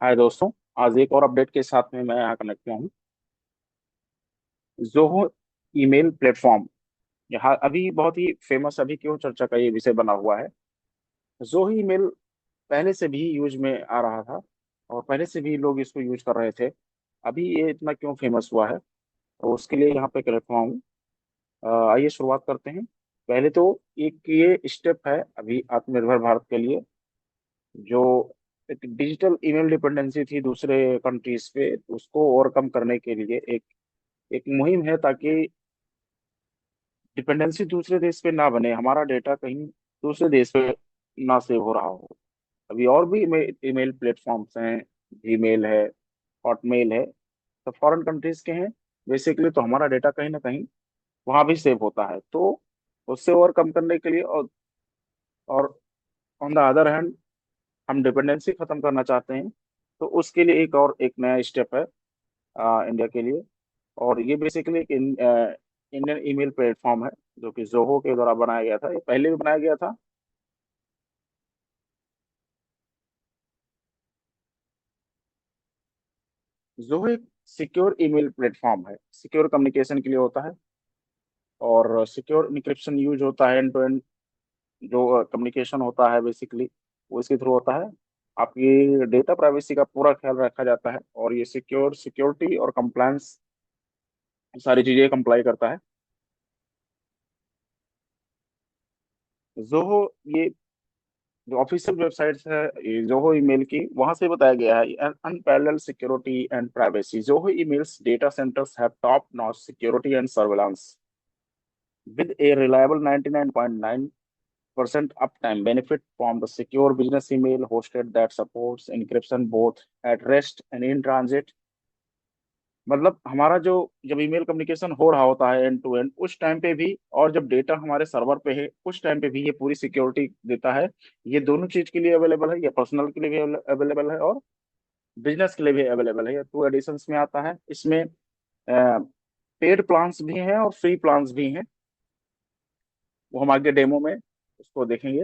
हाय दोस्तों। आज एक और अपडेट के साथ में मैं यहाँ कनेक्ट हुआ हूँ। जोहो ईमेल प्लेटफॉर्म यहाँ अभी बहुत ही फेमस, अभी क्यों चर्चा का ये विषय बना हुआ है। जोहो ईमेल पहले से भी यूज में आ रहा था और पहले से भी लोग इसको यूज कर रहे थे। अभी ये इतना क्यों फेमस हुआ है, तो उसके लिए यहाँ पे कनेक्ट हुआ हूँ। आइए शुरुआत करते हैं। पहले तो एक ये स्टेप है अभी आत्मनिर्भर भारत के लिए, जो एक डिजिटल ईमेल डिपेंडेंसी थी दूसरे कंट्रीज पे, उसको ओवरकम करने के लिए एक एक मुहिम है, ताकि डिपेंडेंसी दूसरे देश पे ना बने, हमारा डेटा कहीं दूसरे देश पे ना सेव हो रहा हो। अभी और भी ईमेल प्लेटफॉर्म्स हैं, जीमेल है, हॉटमेल है, सब फॉरेन कंट्रीज के हैं। बेसिकली तो हमारा डेटा कहीं ना कहीं वहां भी सेव होता है, तो उससे ओवरकम करने के लिए और ऑन द अदर हैंड हम डिपेंडेंसी खत्म करना चाहते हैं, तो उसके लिए एक नया स्टेप है इंडिया के लिए। और ये बेसिकली एक इंडियन ईमेल प्लेटफॉर्म है, जो कि जोहो के द्वारा बनाया गया था। ये पहले भी बनाया गया था। जोहो एक सिक्योर ईमेल प्लेटफॉर्म है, सिक्योर कम्युनिकेशन के लिए होता है। और सिक्योर इनक्रिप्शन यूज होता है, एंड टू एंड जो कम्युनिकेशन होता है बेसिकली वो इसके थ्रू होता है। आपकी डेटा प्राइवेसी का पूरा ख्याल रखा जाता है, और ये सिक्योरिटी और कंप्लायंस सारी चीजें कंप्लाई करता है। जोहो ये जो ऑफिशियल वेबसाइट्स है, ये जोहो ईमेल की, वहां से बताया गया है unparalleled security and privacy. Zoho emails data centres have top notch security and surveillance with a reliable 99.9% uptime, benefit from the secure business email hosted that supports encryption both at rest and in transit। मतलब हमारा जो जब email communication हो रहा होता है and to and, उस time पे भी, और जब डेटा हमारे सर्वर पे है उस टाइम पे भी, ये पूरी सिक्योरिटी देता है। ये दोनों चीज के लिए अवेलेबल है, ये पर्सनल के लिए भी अवेलेबल है और बिजनेस के लिए भी अवेलेबल है। ये टू एडिशंस में आता है। इसमें पेड प्लान्स भी हैं और फ्री प्लान्स भी हैं, वो हम आगे डेमो में उसको देखेंगे।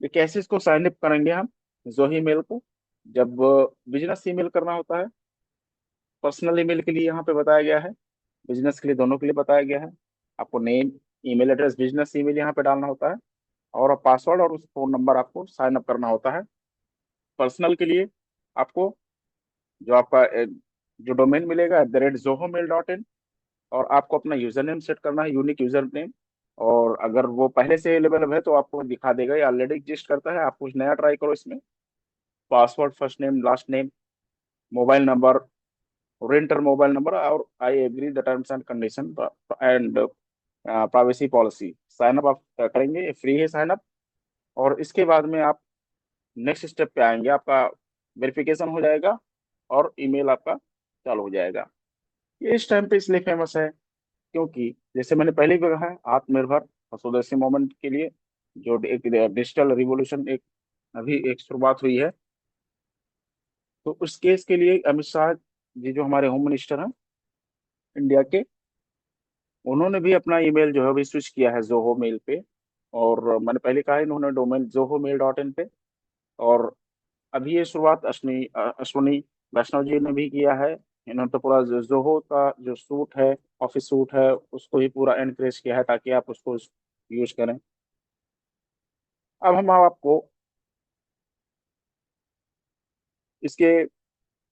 ये कैसे इसको साइन अप करेंगे हम जोही मेल को। जब बिजनेस ईमेल करना होता है, पर्सनल ईमेल के लिए यहाँ पे बताया गया है, बिजनेस के लिए, दोनों के लिए बताया गया है। आपको name, email address, business email यहाँ पे डालना होता है, और पासवर्ड और उस फोन नंबर आपको साइन अप करना होता है। पर्सनल के लिए आपको जो आपका जो डोमेन मिलेगा @zohomail.in, और आपको अपना यूजर नेम सेट करना है, यूनिक यूजर नेम। और अगर वो पहले से अवेलेबल है तो आपको दिखा देगा, ये ऑलरेडी एग्जिस्ट करता है, आप कुछ नया ट्राई करो इसमें। Password, first name, last name, mobile number, re-enter mobile number, और I agree the terms and condition and privacy policy. Sign up आप करेंगे, फ्री है साइन अप। और इसके बाद में आप नेक्स्ट स्टेप पे आएंगे, आपका वेरिफिकेशन हो जाएगा और ईमेल आपका चालू हो जाएगा। ये इस टाइम पे इसलिए फेमस है क्योंकि जैसे मैंने पहले भी कहा है, आत्मनिर्भर और स्वदेशी मूवमेंट के लिए जो एक डिजिटल रिवॉल्यूशन, एक अभी एक शुरुआत हुई है, तो उस केस के लिए अमित शाह जी, जो हमारे होम मिनिस्टर हैं इंडिया के, उन्होंने भी अपना ईमेल जो है अभी स्विच किया है जोहो मेल पे। और मैंने पहले कहा है, इन्होंने डोमेन zohomail.in पे। और अभी ये शुरुआत अश्वनी वैष्णव जी ने भी किया है। इन्होंने तो पूरा जोहो का जो सूट है, ऑफिस सूट है, उसको ही पूरा एनकरेज किया है ताकि आप उसको यूज करें। अब हम आपको इसके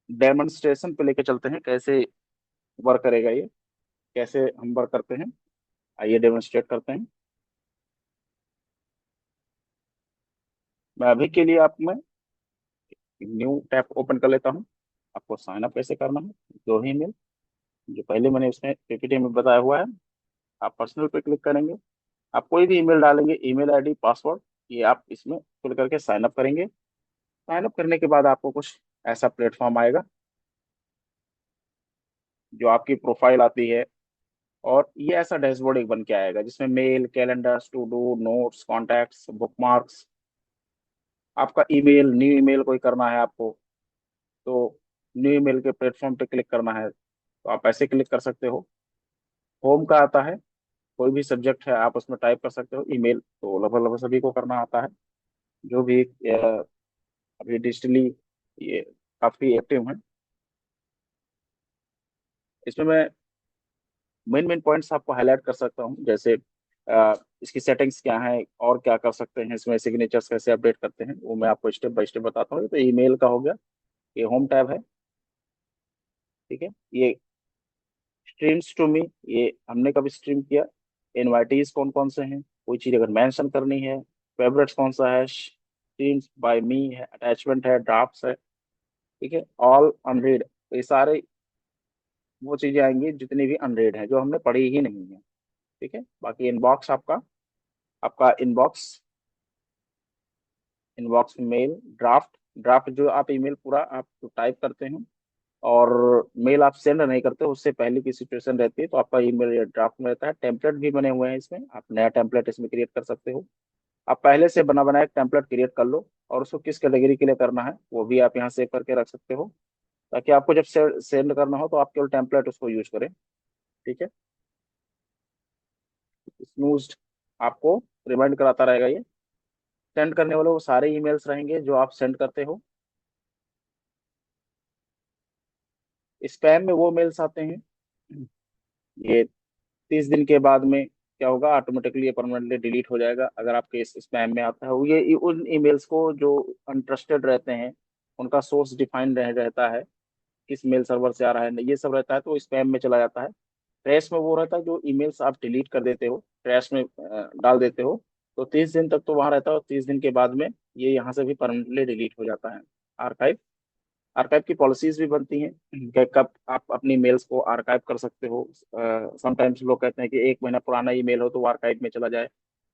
डेमोन्स्ट्रेशन पे लेके चलते हैं, कैसे वर्क करेगा ये, कैसे हम वर्क करते हैं। आइए डेमोन्स्ट्रेट करते हैं। मैं अभी के लिए आप में न्यू टैब ओपन कर लेता हूँ। आपको साइन अप कैसे करना है, जो ही मेल जो पहले मैंने उसमें पीपीटी में बताया हुआ है, आप पर्सनल पे क्लिक करेंगे। आप कोई भी ईमेल डालेंगे, ईमेल आईडी, पासवर्ड, ये आप इसमें फिल करके साइन अप करेंगे। साइन अप करने के बाद आपको कुछ ऐसा प्लेटफॉर्म आएगा, जो आपकी प्रोफाइल आती है। और ये ऐसा डैशबोर्ड एक बन के आएगा, जिसमें mail, calendars, to do, notes, contacts, bookmarks, आपका ईमेल, न्यू ईमेल कोई करना है आपको, तो न्यू ईमेल के प्लेटफॉर्म पे क्लिक करना है, तो आप ऐसे क्लिक कर सकते हो। होम का आता है, कोई भी सब्जेक्ट है आप उसमें टाइप कर सकते हो। ईमेल तो लगभग लगभग सभी को करना आता है, जो भी अभी डिजिटली ये काफी एक्टिव है। इसमें मैं मेन मेन पॉइंट्स आपको हाईलाइट कर सकता हूँ, जैसे इसकी सेटिंग्स क्या है और क्या कर सकते हैं इसमें, सिग्नेचर्स कैसे अपडेट करते हैं, वो मैं आपको स्टेप बाय स्टेप बताता हूँ। तो ईमेल का हो गया, ये होम टैब है। ठीक है, ये स्ट्रीम्स टू मी, ये हमने कब स्ट्रीम किया, इनवाइटीज कौन कौन से हैं, कोई चीज अगर मेंशन करनी है, फेवरेट्स कौन सा है, स्ट्रीम्स बाय मी है, अटैचमेंट है, ड्राफ्ट्स है। ठीक है, ऑल अनरीड, ये सारे वो चीजें आएंगी जितनी भी अनरीड है, जो हमने पढ़ी ही नहीं है। ठीक है, बाकी इनबॉक्स आपका, आपका inbox, inbox mail, draft, draft जो आप ईमेल पूरा आप टाइप करते हैं और मेल आप सेंड नहीं करते, उससे पहले की सिचुएशन रहती है, तो आपका ईमेल ड्राफ्ट में रहता है। टेम्पलेट भी बने हुए हैं इसमें, आप नया टेम्पलेट इसमें क्रिएट कर सकते हो। आप पहले से बना बनाया एक टेम्पलेट क्रिएट कर लो, और उसको किस कैटेगरी के लिए करना है वो भी आप यहाँ सेव करके रख सकते हो, ताकि आपको जब सेंड करना हो तो आप केवल टेम्पलेट उसको यूज करें। ठीक है, स्नूज्ड आपको रिमाइंड कराता रहेगा ये। सेंड करने वाले वो सारे ईमेल्स रहेंगे जो आप सेंड करते हो। स्पैम में वो मेल्स आते हैं, ये 30 दिन के बाद में क्या होगा, ऑटोमेटिकली ये परमानेंटली डिलीट हो जाएगा अगर आपके इस स्पैम में आता है। वो ये उन ईमेल्स को जो अनट्रस्टेड रहते हैं, उनका सोर्स डिफाइंड रहता है, किस मेल सर्वर से आ रहा है, ये सब रहता है, तो स्पैम में चला जाता है। ट्रैश में वो रहता है जो ईमेल्स आप डिलीट कर देते हो, ट्रैश में डाल देते हो, तो 30 दिन तक तो वहां रहता है, और 30 दिन के बाद में ये यहाँ से भी परमानेंटली डिलीट हो जाता है। आर्काइव, आर्काइव की पॉलिसीज भी बनती हैं कि कब आप अपनी मेल्स को आर्काइव कर सकते हो। समटाइम्स लोग कहते हैं कि 1 महीना पुराना ईमेल हो तो वो आर्काइव में चला जाए,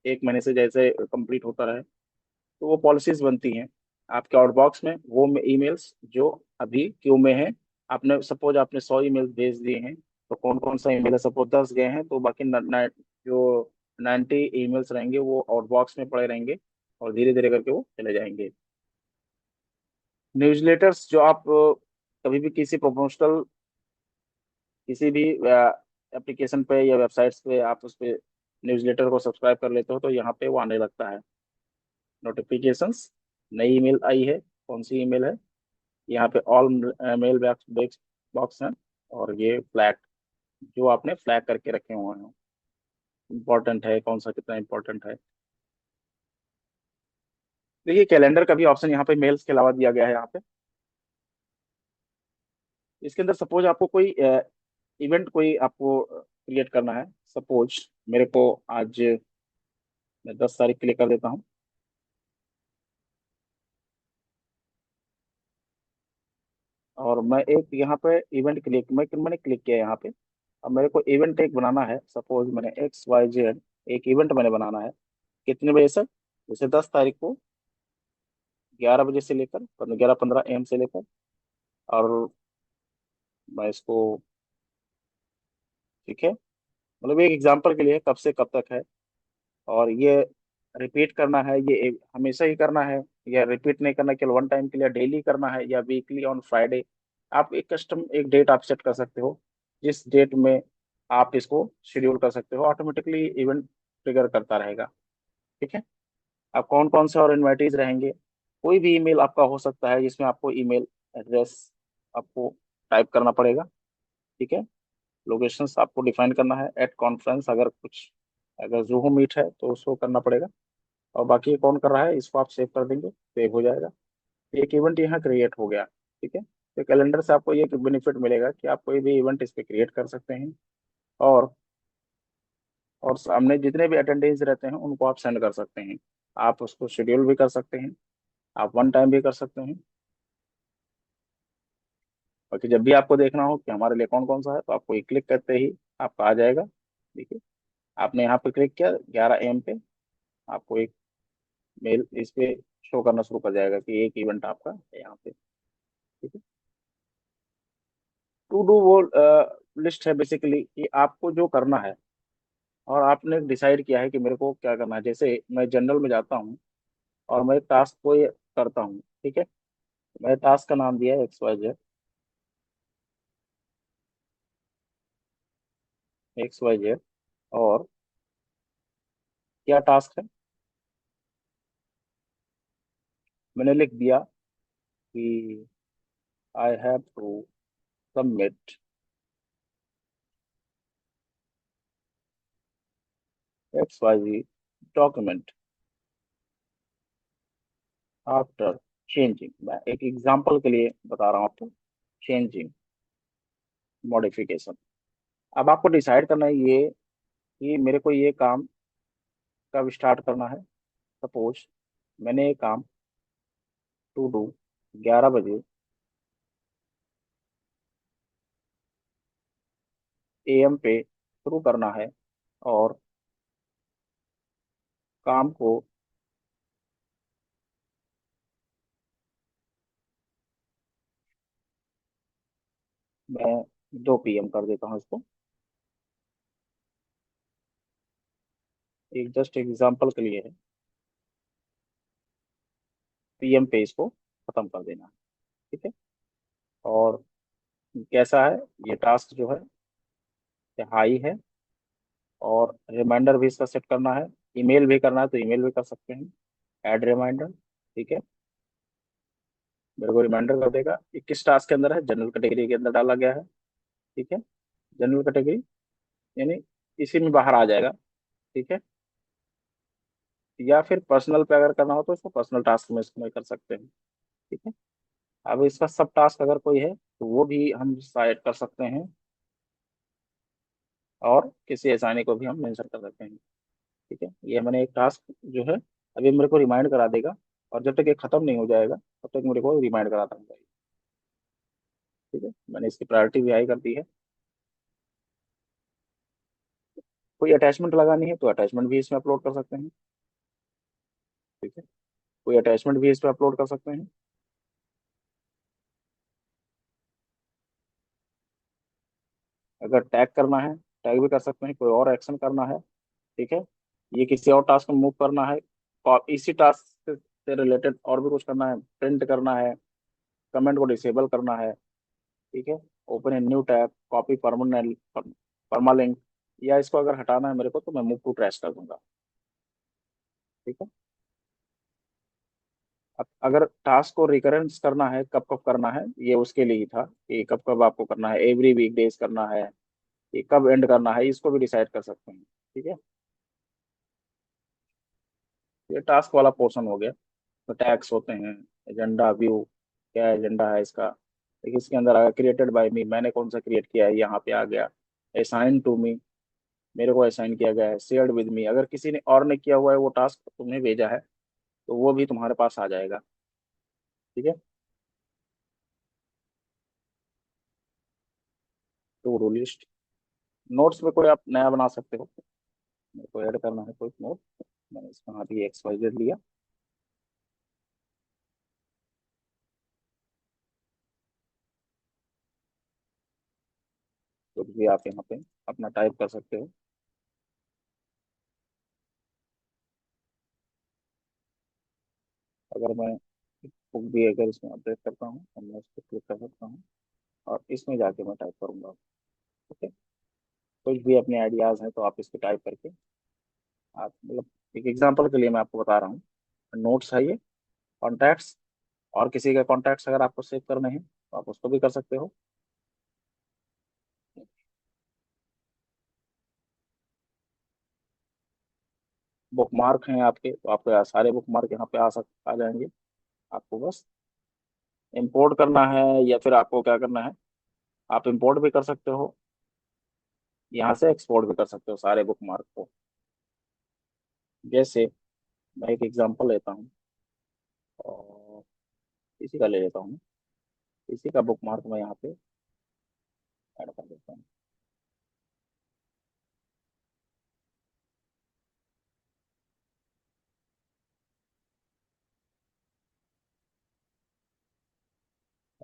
1 महीने से जैसे कंप्लीट होता रहे, तो वो पॉलिसीज बनती हैं आपके आउटबॉक्स में। वो ईमेल्स जो अभी क्यू में है, आपने सपोज आपने 100 ईमेल भेज दिए हैं, तो कौन कौन सा ईमेल है, सपोज 10 गए हैं, तो बाकी जो 90 ईमेल्स रहेंगे वो आउटबॉक्स में पड़े रहेंगे, और धीरे धीरे करके वो चले जाएंगे। न्यूज़लेटर्स जो आप कभी भी किसी प्रमोशनल, किसी भी एप्लीकेशन पे या वेबसाइट्स पे आप उस पे न्यूज़लेटर को सब्सक्राइब कर लेते हो, तो यहाँ पे वो आने लगता है नोटिफिकेशंस। नई ईमेल आई है, कौन सी ईमेल है, यहाँ पे ऑल मेल बॉक्स बॉक्स है, और ये फ्लैग जो आपने फ्लैग करके रखे हुए हैं, इंपॉर्टेंट है कौन सा, कितना इंपॉर्टेंट है। देखिए कैलेंडर का भी ऑप्शन यहाँ पे मेल्स के अलावा दिया गया है यहाँ पे। इसके अंदर सपोज आपको कोई इवेंट कोई आपको क्रिएट करना है, सपोज मेरे को आज, मैं 10 तारीख के लिए कर देता हूँ, और मैं एक यहाँ पे इवेंट क्लिक मैंने क्लिक किया यहाँ पे। अब मेरे को इवेंट एक बनाना है, सपोज मैंने XYZ एक इवेंट मैंने बनाना है, कितने बजे से, जैसे 10 तारीख को 11 बजे से लेकर 11:15 AM से लेकर, और मैं इसको, ठीक है, मतलब एक एग्जांपल के लिए कब से कब तक है, और ये रिपीट करना है, ये हमेशा ही करना है, या रिपीट नहीं करना, केवल वन टाइम के लिए डेली करना है, या वीकली ऑन फ्राइडे। आप एक कस्टम एक डेट आप सेट कर सकते हो, जिस डेट में आप इसको शेड्यूल कर सकते हो, ऑटोमेटिकली इवेंट ट्रिगर करता रहेगा। ठीक है, अब कौन कौन से और इन्वाइटीज रहेंगे, कोई भी ईमेल आपका हो सकता है जिसमें आपको ईमेल एड्रेस आपको टाइप करना पड़ेगा। ठीक है, लोकेशंस आपको डिफाइन करना है, एट कॉन्फ्रेंस अगर कुछ, अगर जूम मीट है तो उसको करना पड़ेगा, और बाकी ये कौन कर रहा है इसको आप सेव कर देंगे, सेव हो जाएगा। एक इवेंट यहाँ क्रिएट हो गया। ठीक है, तो कैलेंडर से आपको ये बेनिफिट मिलेगा कि आप कोई भी इवेंट इस पे क्रिएट कर सकते हैं, और सामने जितने भी अटेंडेंस रहते हैं उनको आप सेंड कर सकते हैं, आप उसको शेड्यूल भी कर सकते हैं, आप वन टाइम भी कर सकते हैं। बाकी जब भी आपको देखना हो कि हमारे लिए कौन कौन सा है, तो आपको एक क्लिक करते ही आपका आ जाएगा। देखिए, आपने यहाँ पे क्लिक किया 11 AM पे, आपको एक मेल इस पे शो करना शुरू कर जाएगा कि एक इवेंट आपका है यहाँ पे। ठीक है, टू डू वो लिस्ट है बेसिकली कि आपको जो करना है, और आपने डिसाइड किया है कि मेरे को क्या करना है। जैसे मैं जनरल में जाता हूँ और मैं टास्क को ये करता हूँ। ठीक है, मैंने टास्क का नाम दिया है XYZ, XYZ, और क्या टास्क है, मैंने लिख दिया कि I have to submit XYZ document after changing. मैं एक एग्जांपल के लिए बता रहा हूँ आपको। Changing, modification. अब आपको डिसाइड करना है ये कि मेरे को ये काम कब स्टार्ट करना है। सपोज मैंने ये काम टू डू 11 बजे AM पे शुरू करना है, और काम को मैं 2 PM कर देता हूँ इसको। एक जस्ट एग्जांपल के लिए है, PM पे इसको खत्म कर देना है। ठीक है। और कैसा है ये टास्क जो है, हाई है। और रिमाइंडर भी इसका सेट करना है। ईमेल भी करना है तो ईमेल भी कर सकते हैं, ऐड रिमाइंडर। ठीक है। मेरे को रिमाइंडर कर देगा। ये किस टास्क के अंदर है, जनरल कैटेगरी के अंदर डाला गया है। ठीक है। जनरल कैटेगरी यानी इसी में बाहर आ जाएगा। ठीक है। या फिर पर्सनल पे अगर करना हो तो इसको पर्सनल टास्क में इसमें कर सकते हैं। ठीक है। अब इसका सब टास्क अगर कोई है तो वो भी हम साइड कर सकते हैं, और किसी असाइनी को भी हम मेंशन कर सकते हैं। ठीक है। ये मैंने एक टास्क जो है अभी मेरे को रिमाइंड करा देगा, और जब तक ये खत्म नहीं हो जाएगा तब तक मेरे को रिमाइंड कराता रहता है। ठीक है। मैंने इसकी प्रायोरिटी भी हाई कर दी है। कोई अटैचमेंट लगानी है तो अटैचमेंट भी इसमें अपलोड कर सकते हैं। ठीक है। कोई अटैचमेंट भी इस पर अपलोड कर सकते हैं। अगर टैग करना है टैग भी कर सकते हैं। कोई और एक्शन करना है, ठीक है, ये किसी और टास्क में मूव करना है, और इसी टास्क से रिलेटेड और भी कुछ करना है, प्रिंट करना है, कमेंट को डिसेबल करना है। ठीक है। Open a new tab, copy permanent permalink, या इसको अगर हटाना है मेरे को तो मैं मूव टू ट्रैश कर दूंगा। ठीक है। अब अगर टास्क को रिकरेंस करना है, कब कब करना है, ये उसके लिए ही था कि कब कब आपको करना है, एवरी वीक डेज करना है, ये कब एंड करना है, इसको भी डिसाइड कर सकते हैं। ठीक है। ये टास्क वाला पोर्शन हो गया। तो टैग्स होते हैं, एजेंडा व्यू, क्या एजेंडा है इसका। देखिए इसके अंदर आया क्रिएटेड बाय मी, मैंने कौन सा क्रिएट किया है यहाँ पे आ गया। असाइन टू मी, मेरे को असाइन किया गया है। शेयर्ड विद मी, अगर किसी ने और ने किया हुआ है वो टास्क तुम्हें भेजा है तो वो भी तुम्हारे पास आ जाएगा। ठीक है। टू डू लिस्ट, नोट्स में कोई आप नया बना सकते हो। मेरे को ऐड करना है कोई नोट, मैंने इसका यहाँ भी XYZ लिया। तो भी आप यहाँ पे अपना टाइप कर सकते हो। अगर मैं बुक भी अगर इसमें अपडेट करता हूँ तो मैं इस पर क्लिक कर सकता हूँ, और इसमें जाके मैं टाइप करूंगा। ठीक है। कुछ भी अपने आइडियाज हैं तो आप इस पे टाइप करके आप मतलब, एक एग्जांपल के लिए मैं आपको बता रहा हूँ। नोट्स है ये, कॉन्टैक्ट्स, और किसी का कॉन्टैक्ट्स अगर आपको सेव करने हैं तो आप उसको भी कर सकते हो। बुक मार्क हैं आपके तो आपके सारे बुक मार्क यहाँ पे आ जाएंगे। आपको बस इंपोर्ट करना है, या फिर आपको क्या करना है, आप इंपोर्ट भी कर सकते हो, यहाँ से एक्सपोर्ट भी कर सकते हो सारे बुक मार्क को। जैसे मैं एक एग्जांपल लेता हूँ, और इसी का ले लेता हूँ। इसी का बुक मार्क मैं यहाँ पे ऐड कर देता हूँ।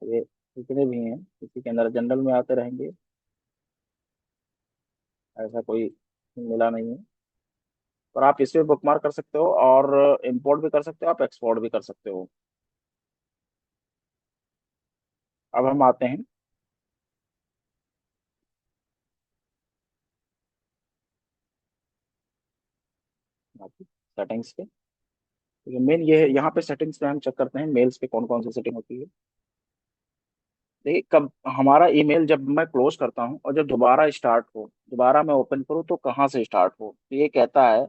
ये जितने भी हैं इसी के अंदर जनरल में आते रहेंगे, ऐसा कोई मिला नहीं है। और आप इसे बुक मार्क कर सकते हो, और इंपोर्ट भी कर सकते हो, आप एक्सपोर्ट भी कर सकते हो। अब हम आते हैं सेटिंग्स पे। तो मेन ये है, यहाँ पे सेटिंग्स पे हम चेक करते हैं मेल्स पे कौन कौन सी सेटिंग होती है। देखिए, कब हमारा ईमेल जब मैं क्लोज करता हूँ और जब दोबारा स्टार्ट हो, दोबारा मैं ओपन करूँ तो कहाँ से स्टार्ट हो, तो ये कहता है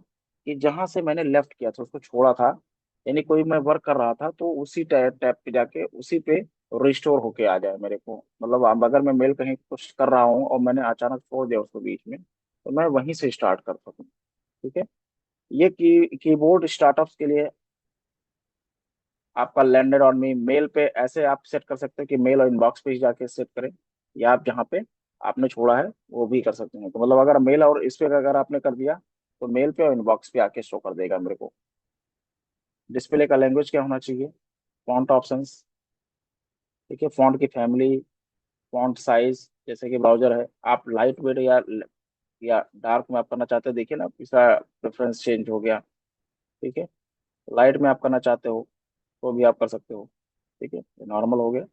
कि जहां से मैंने लेफ्ट किया था, उसको छोड़ा था, यानी कोई मैं वर्क कर रहा था तो उसी टैब टैब पे जाके उसी पे रिस्टोर होके आ जाए मेरे को। मतलब अब अगर मैं मेल कहीं कुछ कर रहा हूँ और मैंने अचानक छोड़ दिया उसको बीच में, तो मैं वहीं से स्टार्ट कर सकूँ। ठीक है। ये कीबोर्ड स्टार्टअप्स के लिए आपका लैंडेड ऑन मी मेल पे ऐसे आप सेट कर सकते हैं कि मेल और इनबॉक्स पे ही जाके सेट करें, या आप जहाँ पे आपने छोड़ा है वो भी कर सकते हैं। तो मतलब अगर मेल और इस पे अगर आपने कर दिया तो मेल पे और इनबॉक्स पे आके शो कर देगा मेरे को। डिस्प्ले का लैंग्वेज क्या होना चाहिए, फॉन्ट ऑप्शंस, ठीक है, फॉन्ट की फैमिली, फॉन्ट साइज, जैसे कि ब्राउजर है, आप लाइट वेट या डार्क में आप करना चाहते हैं, देखिए ना इसका प्रेफरेंस चेंज हो गया। ठीक है। लाइट में आप करना चाहते हो तो भी आप कर सकते हो। ठीक है, ये नॉर्मल हो गया।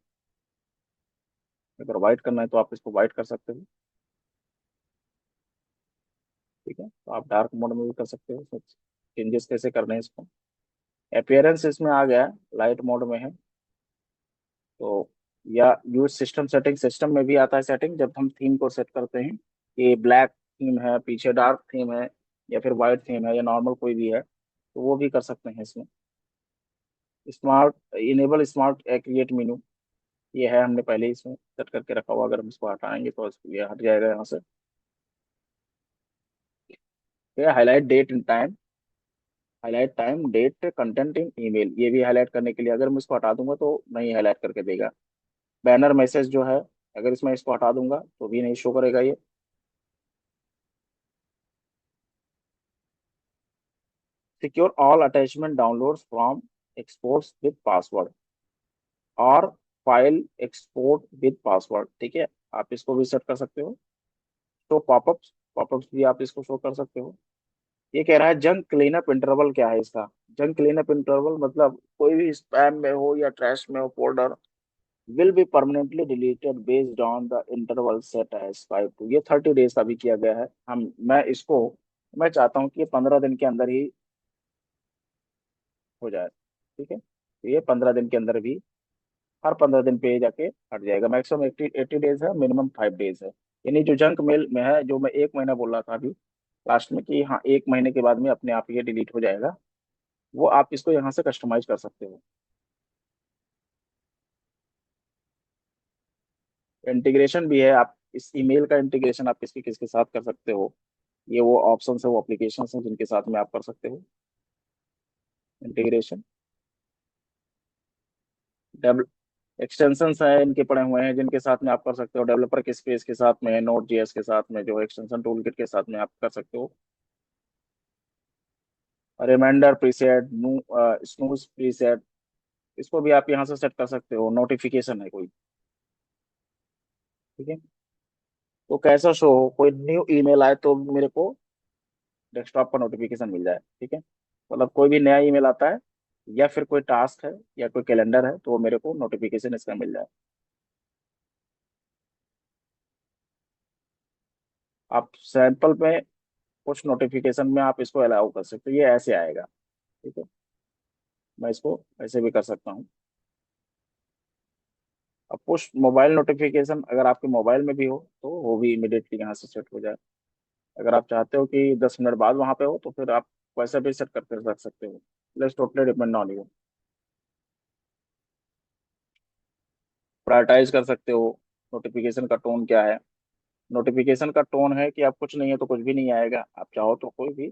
अगर व्हाइट करना है तो आप इसको व्हाइट कर सकते हो। ठीक है, तो आप डार्क मोड में भी कर सकते हो। सब चेंजेस कैसे करने हैं इसको, अपियरेंस इसमें आ गया, लाइट मोड में है तो, या यूज सिस्टम सेटिंग, सिस्टम में भी आता है सेटिंग जब हम थीम को सेट करते हैं कि ब्लैक थीम है, पीछे डार्क थीम है, या फिर वाइट थीम है, या नॉर्मल कोई भी है, तो वो भी कर सकते हैं इसमें। स्मार्ट इनेबल स्मार्ट क्रिएट मेनू, ये है हमने पहले ही इसमें सेट करके रखा हुआ, अगर हम इसको हटाएंगे तो ये हट जाएगा यहाँ से। Highlight date and time, highlight time date content in email, ये भी हाईलाइट करने के लिए अगर मैं इसको हटा दूंगा तो नहीं हाईलाइट करके देगा। बैनर मैसेज जो है, अगर इसमें इसको हटा दूंगा तो भी नहीं शो करेगा ये। Secure all attachment downloads from exports with password और फाइल एक्सपोर्ट विद पासवर्ड, ठीक है, आप इसको भी सेट कर सकते हो। तो पॉपअप्स, पॉपअप्स भी आप इसको शो कर सकते हो। ये कह रहा है जंक क्लीनअप इंटरवल, क्या है इसका, जंक क्लीनअप इंटरवल मतलब कोई भी स्पैम में हो या ट्रैश में हो folder will be permanently deleted based on the interval set as 5 to, ये 30 डेज का भी किया गया है। हम मैं इसको, मैं चाहता हूँ कि ये 15 दिन के अंदर ही हो जाए। ठीक है, तो ये 15 दिन के अंदर भी, हर 15 दिन पे जाके हट जाएगा। मैक्सिमम 80 डेज है, मिनिमम 5 डेज है। यानी जो जंक मेल में है, जो मैं 1 महीना बोल रहा था अभी लास्ट में कि हाँ 1 महीने के बाद में अपने आप ये डिलीट हो जाएगा, वो आप इसको यहाँ से कस्टमाइज कर सकते हो। इंटीग्रेशन भी है, आप इस ईमेल का इंटीग्रेशन आप किसके किसके साथ कर सकते हो, ये वो ऑप्शन है, वो एप्लीकेशन है जिनके साथ में आप कर सकते हो इंटीग्रेशन। डेवलप एक्सटेंशन है इनके पड़े हुए हैं जिनके साथ में आप कर सकते हो, डेवलपर के स्पेस के साथ में, नोट जीएस के साथ में, जो एक्सटेंशन टूल किट के साथ में आप कर सकते हो। रिमाइंडर प्रीसेट, स्नूज प्रीसेट, इसको भी आप यहाँ से सेट कर सकते हो। नोटिफिकेशन है कोई, ठीक है, तो कैसा शो हो, कोई न्यू ईमेल आए तो मेरे को डेस्कटॉप पर नोटिफिकेशन मिल जाए। ठीक है, मतलब कोई भी नया ईमेल आता है या फिर कोई टास्क है या कोई कैलेंडर है तो वो मेरे को नोटिफिकेशन इसका मिल जाए। आप सैंपल में कुछ नोटिफिकेशन में आप इसको अलाउ कर सकते हो, ये ऐसे आएगा। ठीक है, मैं इसको ऐसे भी कर सकता हूँ। अब पुश मोबाइल नोटिफिकेशन अगर आपके मोबाइल में भी हो तो वो भी इमिडिएटली यहाँ से सेट हो जाए। अगर आप चाहते हो कि 10 मिनट बाद वहां पे हो तो फिर आप वैसे भी सेट करके रख सकते हो। Let's totally depend on you. Prioritise कर सकते हो, नोटिफिकेशन का टोन क्या है। नोटिफिकेशन का टोन है कि आप कुछ नहीं है तो कुछ भी नहीं आएगा, आप चाहो तो कोई भी,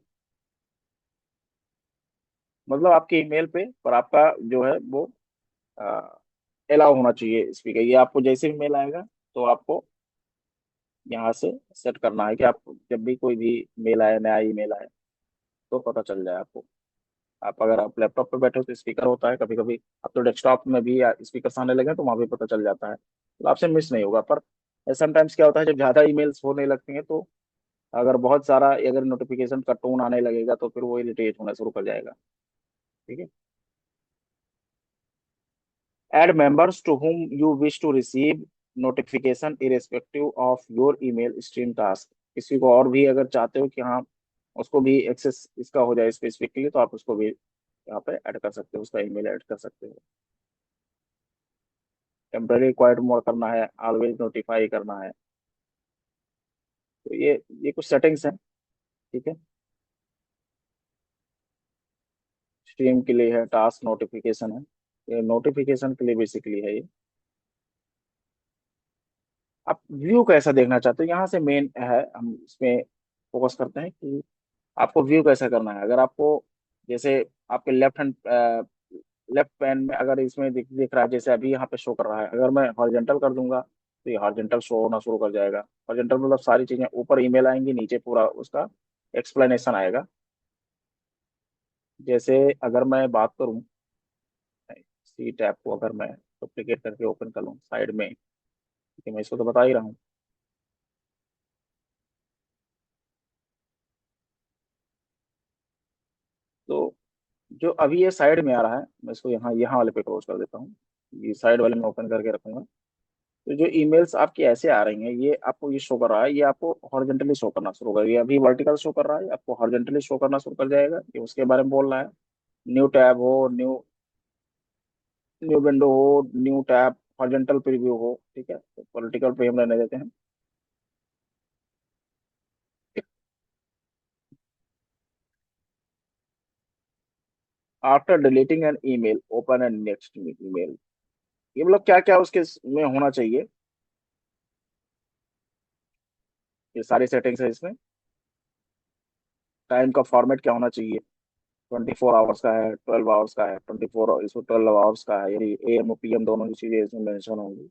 मतलब आपके ईमेल पे, पर आपका जो है वो अलाउ होना चाहिए स्पीकर। ये आपको जैसे भी मेल आएगा तो आपको यहाँ से सेट करना है कि आप जब भी कोई भी मेल आए, नया ईमेल आए, तो पता चल जाए आपको। आप अगर आप लैपटॉप पे बैठे हो तो स्पीकर होता है कभी कभी, अब तो डेस्कटॉप में भी स्पीकर आने लगे हैं, तो वहाँ भी पता चल जाता है, तो आपसे मिस नहीं होगा। पर समटाइम्स क्या होता है, जब ज्यादा ईमेल्स होने लगती हैं तो अगर बहुत सारा अगर नोटिफिकेशन का टोन आने लगेगा तो फिर वो इरिटेट होना शुरू कर जाएगा। ठीक है। Add members to whom you wish to receive notification irrespective of your email stream task, किसी को और भी अगर चाहते हो कि हाँ उसको भी एक्सेस इसका हो जाए स्पेसिफिकली, तो आप उसको भी यहाँ पे ऐड कर सकते हो, उसका ईमेल ऐड कर सकते हो। टेम्पररी क्वाइट मोड करना है, ऑलवेज नोटिफाई करना है। तो ये कुछ सेटिंग्स हैं। ठीक है। स्ट्रीम के लिए है, टास्क नोटिफिकेशन है, ये नोटिफिकेशन के लिए बेसिकली है ये। आप व्यू कैसा देखना चाहते हो, यहाँ से मेन है, हम इसमें फोकस करते हैं कि आपको व्यू कैसा करना है। अगर आपको जैसे आपके लेफ्ट पैन में अगर इसमें दिख रहा है, जैसे अभी यहाँ पे शो कर रहा है, अगर मैं हॉरिजॉन्टल कर दूंगा तो ये हॉरिजॉन्टल शो होना शुरू कर जाएगा। हॉरिजॉन्टल मतलब सारी चीजें ऊपर ईमेल आएंगी, नीचे पूरा उसका एक्सप्लेनेशन आएगा। जैसे अगर मैं बात करूँ, सी टैब को अगर मैं डुप्लीकेट करके ओपन कर लूँ साइड में, कि मैं इसको तो बता ही रहा हूँ। तो जो अभी ये साइड में आ रहा है, मैं इसको यहाँ वाले पे क्लोज कर देता हूँ, ये साइड वाले में ओपन करके रखूंगा। तो जो ईमेल्स आपकी ऐसे आ रही हैं, ये आपको ये शो कर रहा है, ये आपको हॉरिजॉन्टली शो करना शुरू कर, ये अभी वर्टिकल शो कर रहा है, आपको हॉरिजॉन्टली शो करना शुरू कर जाएगा, ये उसके बारे में बोल रहा है। न्यू टैब हो, न्यू न्यू विंडो हो, न्यू टैब, हॉरिजॉन्टल प्रीव्यू हो, ठीक है, तो पॉलिटिकल पे हम रहने देते हैं। After deleting an email open an next email, ये मतलब क्या क्या उसके में होना चाहिए, ये सारी सेटिंग्स है इसमें। टाइम का फॉर्मेट क्या होना चाहिए, 24 आवर्स का है, 12 आवर्स का है, 24, इसको 12 आवर्स का है, यानी AM और PM दोनों की चीजें इसमें मेंशन होंगी।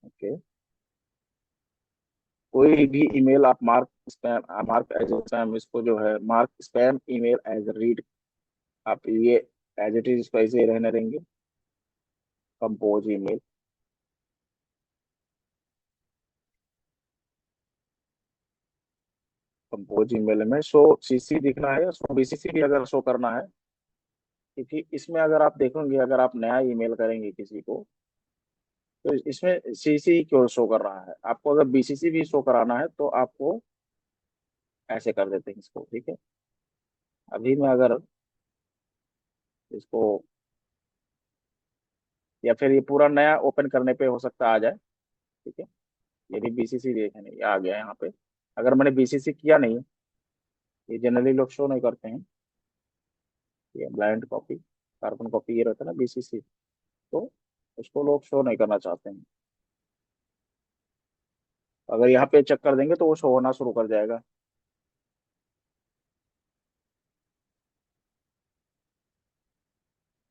ओके। कोई भी ईमेल आप मार्क एज स्पैम, इसको जो है mark spam email as read, आप ये एज इट इज इसको ऐसे ही रहने देंगे। कंपोज ईमेल, कंपोज ईमेल में शो CC दिखना है, उसको BCC भी अगर शो करना है, क्योंकि इसमें अगर आप देखोगे, अगर आप नया ईमेल करेंगे किसी को, तो इसमें CC क्यों शो कर रहा है, आपको अगर BCC भी शो कराना है तो आपको ऐसे कर देते हैं इसको। ठीक है। अभी मैं अगर इसको, या फिर ये पूरा नया ओपन करने पे हो सकता है आ जाए। ठीक है। ये भी BCC देखे नहीं, ये आ गया यहाँ पे। अगर मैंने BCC किया नहीं, ये जनरली लोग शो नहीं करते हैं, ये ब्लाइंड कॉपी, कार्बन कॉपी, ये रहता है ना BCC, तो उसको लोग शो नहीं करना चाहते हैं। अगर यहाँ पे चेक कर देंगे तो वो शो होना शुरू कर जाएगा।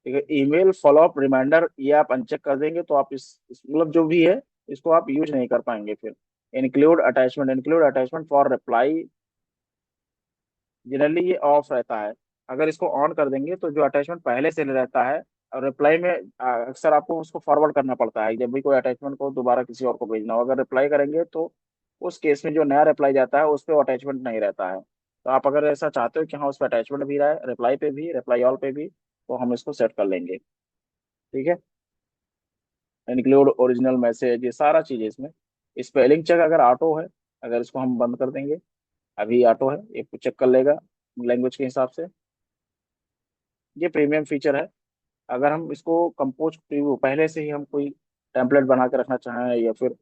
ठीक है। ईमेल फॉलोअप रिमाइंडर, ये आप अनचेक कर देंगे तो आप मतलब जो भी है, इसको आप यूज नहीं कर पाएंगे फिर। Include attachment for reply, generally ये ऑफ रहता है। अगर इसको ऑन कर देंगे तो जो अटैचमेंट पहले से रहता है, और रिप्लाई में अक्सर आपको उसको फॉरवर्ड करना पड़ता है, जब भी कोई अटैचमेंट को दोबारा किसी और को भेजना हो, अगर रिप्लाई करेंगे तो उस केस में जो नया रिप्लाई जाता है उस पर अटैचमेंट नहीं रहता है। तो आप अगर ऐसा चाहते हो कि हाँ उस पर अटैचमेंट भी रहे, रिप्लाई पे भी, रिप्लाई ऑल पे भी, तो हम इसको सेट कर लेंगे। ठीक है। इंक्लूड ओरिजिनल मैसेज, ये सारा चीज है इसमें। स्पेलिंग चेक अगर ऑटो है, अगर इसको हम बंद कर देंगे, अभी ऑटो है, ये चेक कर लेगा लैंग्वेज के हिसाब से। ये प्रीमियम फीचर है। अगर हम इसको कंपोज प्रीव्यू पहले से ही हम कोई टेम्पलेट बना के रखना चाहें, या फिर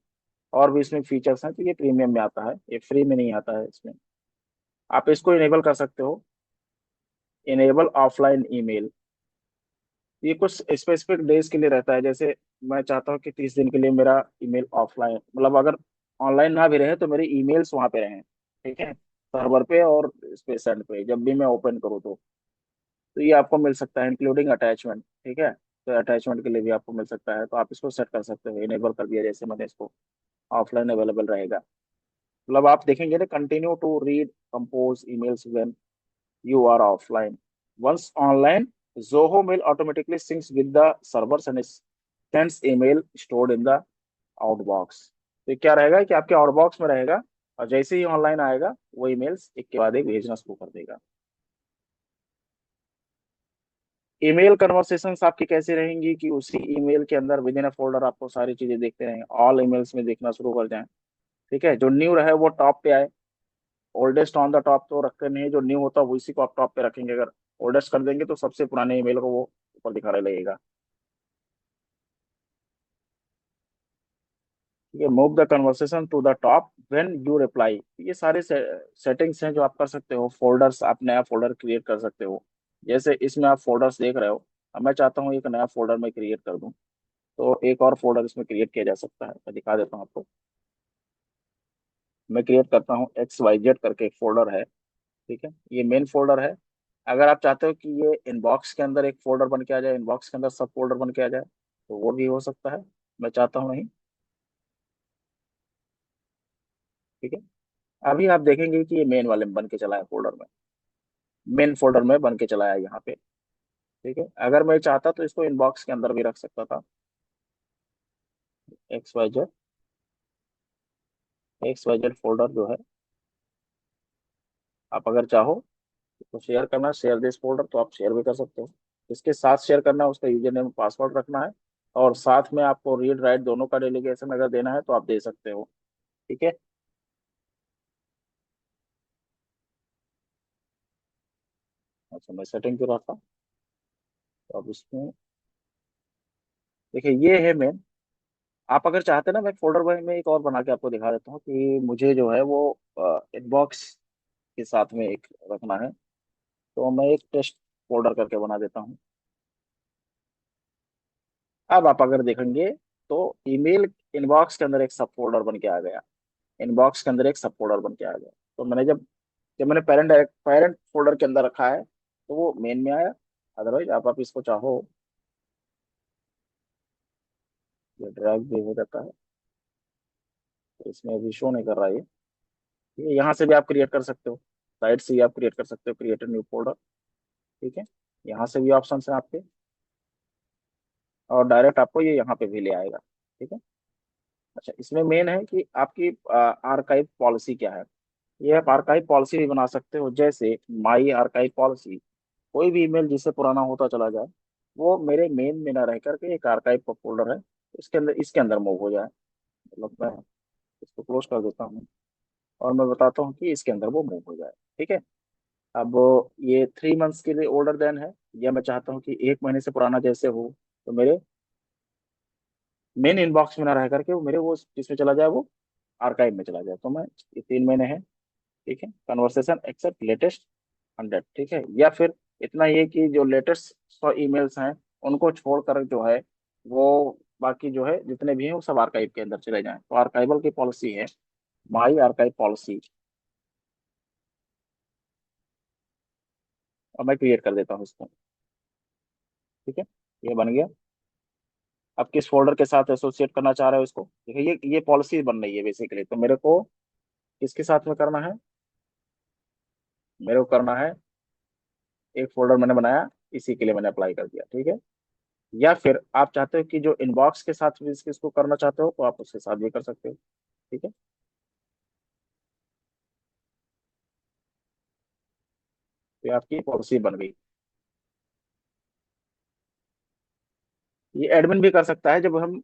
और भी इसमें फीचर्स हैं, तो ये प्रीमियम में आता है, ये फ्री में नहीं आता है इसमें। आप इसको इनेबल कर सकते हो, इनेबल ऑफलाइन ईमेल। ये कुछ स्पेसिफिक डेज के लिए रहता है, जैसे मैं चाहता हूँ कि 30 दिन के लिए मेरा ईमेल ऑफलाइन, मतलब अगर ऑनलाइन ना भी रहे तो मेरी ईमेल्स वहां पे रहें। ठीक है। सर्वर पे और इस पे सेंड पे जब भी मैं ओपन करूँ तो ये आपको मिल सकता है, इंक्लूडिंग अटैचमेंट। ठीक है। तो अटैचमेंट के लिए भी आपको मिल सकता है, तो आप इसको सेट कर सकते हो, इनेबल कर दिया जैसे मैंने इसको, ऑफलाइन अवेलेबल रहेगा। मतलब आप देखेंगे ना, continue to read compose emails when you are offline. Once online, Zoho Mail automatically syncs with the servers and sends email stored in the outbox. तो ये क्या रहेगा कि आपके आउटबॉक्स में रहेगा, और जैसे ही ऑनलाइन आएगा वो ईमेल्स एक के बाद एक भेजना शुरू कर देगा। ईमेल कन्वर्सेशंस आपकी कैसी रहेंगी कि उसी ईमेल के अंदर विद इन अ फोल्डर आपको सारी चीजें देखते रहें, ऑल ईमेल्स में देखना शुरू कर जाएं। ठीक है। जो न्यू रहे वो टॉप पे आए, ओल्डेस्ट ऑन द टॉप तो रखते नहीं, जो न्यू होता है वो इसी को आप टॉप पे रखेंगे। अगर ओल्डेस्ट कर देंगे तो सबसे पुराने ईमेल को वो ऊपर दिखाने लगेगा। ये move the conversation to the top when you reply, ये सारे सेटिंग्स हैं जो आप कर सकते हो। फोल्डर्स, आप नया फोल्डर क्रिएट कर सकते हो। जैसे इसमें आप फोल्डर्स देख रहे हो, अब मैं चाहता हूँ एक नया फोल्डर मैं क्रिएट कर दूं, तो एक और फोल्डर इसमें क्रिएट किया जा सकता है। मैं दिखा देता हूँ आपको। मैं क्रिएट करता हूँ XYZ करके एक फोल्डर है। ठीक है, ये मेन फोल्डर है। अगर आप चाहते हो कि ये इनबॉक्स के अंदर एक फोल्डर बन के आ जाए, इनबॉक्स के अंदर सब फोल्डर बन के आ जाए, तो वो भी हो सकता है। मैं चाहता हूँ नहीं। ठीक है, अभी आप देखेंगे कि ये मेन वाले में बन के चला है, फोल्डर में, मेन फोल्डर में बन के चला है यहाँ पे। ठीक है, अगर मैं चाहता तो इसको इनबॉक्स के अंदर भी रख सकता था। एक्स वाई जेड फोल्डर जो है, आप अगर चाहो तो शेयर करना, शेयर दिस फोल्डर, तो आप शेयर भी कर सकते हो। इसके साथ शेयर करना है, उसका यूजर नेम पासवर्ड रखना है, और साथ में आपको रीड राइट दोनों का डेलीगेशन अगर देना है तो आप दे सकते हो। ठीक है। अच्छा, मैं सेटिंग कर रहा था, तो अब इसमें देखिए ये है मेन। आप अगर चाहते ना, मैं फोल्डर में एक और बना के आपको दिखा देता हूँ कि मुझे जो है वो इनबॉक्स के साथ में एक रखना है, तो मैं एक टेस्ट फोल्डर करके बना देता हूँ। अब आप अगर देखेंगे तो ईमेल इनबॉक्स के अंदर एक सब फोल्डर बन के आ गया, इनबॉक्स के अंदर एक सब फोल्डर बन के आ गया। तो मैंने जब जब मैंने पेरेंट पेरेंट फोल्डर के अंदर रखा है तो वो मेन में आया। अदरवाइज आप इसको चाहो, ये ड्रैग भी हो जाता है, तो इसमें अभी शो नहीं कर रहा है ये यहाँ से भी आप क्रिएट कर सकते हो, साइड से ही आप क्रिएट कर सकते हो, क्रिएट न्यू फोल्डर। ठीक है, यहाँ से भी ऑप्शन है आपके, और डायरेक्ट आपको ये यहाँ पे भी ले आएगा। ठीक है। अच्छा, इसमें मेन है कि आपकी आर्काइव पॉलिसी क्या है। ये आप आर्काइव पॉलिसी भी बना सकते हो, जैसे माई आर्काइव पॉलिसी। कोई भी ईमेल जिससे पुराना होता चला जाए, वो मेरे मेन में ना रह करके एक आर्काइव का फोल्डर है, इसके अंदर मूव हो जाए। मतलब मैं इसको क्लोज कर देता हूँ, और मैं बताता हूँ कि इसके अंदर वो मूव हो जाए। ठीक है। अब ये 3 मंथ्स के लिए ओल्डर देन है, या मैं चाहता हूँ कि 1 महीने से पुराना जैसे हो, तो मेरे मेन इनबॉक्स में ना रह करके वो मेरे वो जिसमें चला जाए, वो आर्काइव में चला जाए। तो मैं, ये 3 महीने है। ठीक है, कन्वर्सेशन एक्सेप्ट लेटेस्ट 100। ठीक है, या फिर इतना ये कि जो लेटेस्ट 100 ईमेल्स हैं उनको छोड़कर जो है वो बाकी जो है जितने भी हैं वो सब आर्काइव के अंदर चले जाएं। तो आर्काइवल की पॉलिसी है माई आर्काइव पॉलिसी, और मैं क्रिएट कर देता हूँ इसको। ठीक है, ये बन गया। अब किस फोल्डर के साथ एसोसिएट करना चाह रहे हो इसको, देखिए ये पॉलिसी बन रही है बेसिकली। तो मेरे को किसके साथ में करना है, मेरे को करना है, एक फोल्डर मैंने बनाया, इसी के लिए मैंने अप्लाई कर दिया। ठीक है, या फिर आप चाहते हो कि जो इनबॉक्स के साथ भी इसको करना चाहते हो, तो आप उसके साथ भी कर सकते हो। ठीक है, तो ये आपकी पॉलिसी बन गई। ये एडमिन भी कर सकता है, जब हम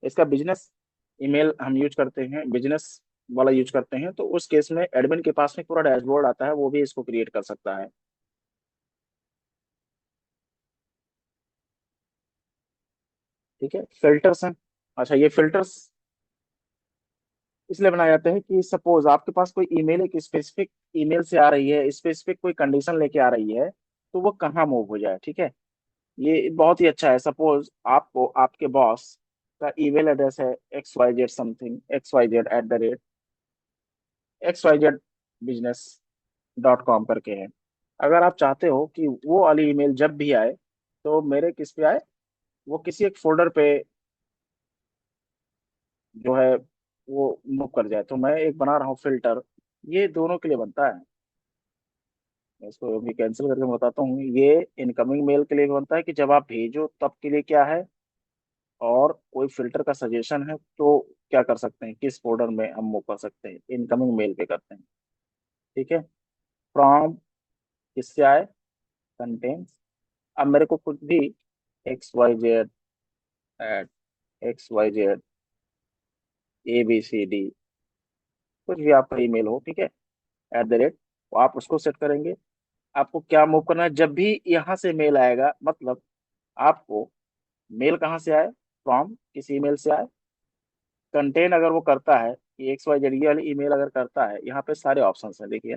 इसका बिजनेस ईमेल हम यूज करते हैं, बिजनेस वाला यूज करते हैं, तो उस केस में एडमिन के पास में पूरा डैशबोर्ड आता है, वो भी इसको क्रिएट कर सकता है। ठीक है, फिल्टर्स हैं। अच्छा, ये फिल्टर्स इसलिए बनाए जाते हैं कि सपोज आपके पास कोई ईमेल एक स्पेसिफिक ईमेल से आ रही है, स्पेसिफिक कोई कंडीशन लेके आ रही है, तो वो कहाँ मूव हो जाए। ठीक है, ये बहुत ही अच्छा है। सपोज आपको आपके बॉस का ईमेल एड्रेस है XYZ समथिंग, XYZ@XYZ business.com करके है। अगर आप चाहते हो कि वो वाली ईमेल जब भी आए तो मेरे किस पे आए, वो किसी एक फोल्डर पे जो है वो मूव कर जाए, तो मैं एक बना रहा हूँ फिल्टर, ये दोनों के लिए बनता है। मैं इसको अभी कैंसिल करके मैं बताता हूँ। ये इनकमिंग मेल के लिए बनता है कि जब आप भेजो तब के लिए क्या है, और कोई फिल्टर का सजेशन है तो क्या कर सकते हैं, किस फोल्डर में हम मूव कर सकते हैं, इनकमिंग मेल पे करते हैं। ठीक है, फ्रॉम किससे आए, कंटेंट्स। अब मेरे को कुछ भी XYZ@XYZ ABCD, कुछ भी आपका ईमेल हो, ठीक है, @ आप उसको सेट करेंगे। आपको क्या मूव करना है, जब भी यहाँ से मेल आएगा, मतलब आपको मेल कहाँ से आए, फ्रॉम किस ईमेल से आए, कंटेन अगर वो करता है कि एक्स वाई जेड ये वाली ईमेल अगर करता है, यहाँ पे सारे ऑप्शन हैं देखिए,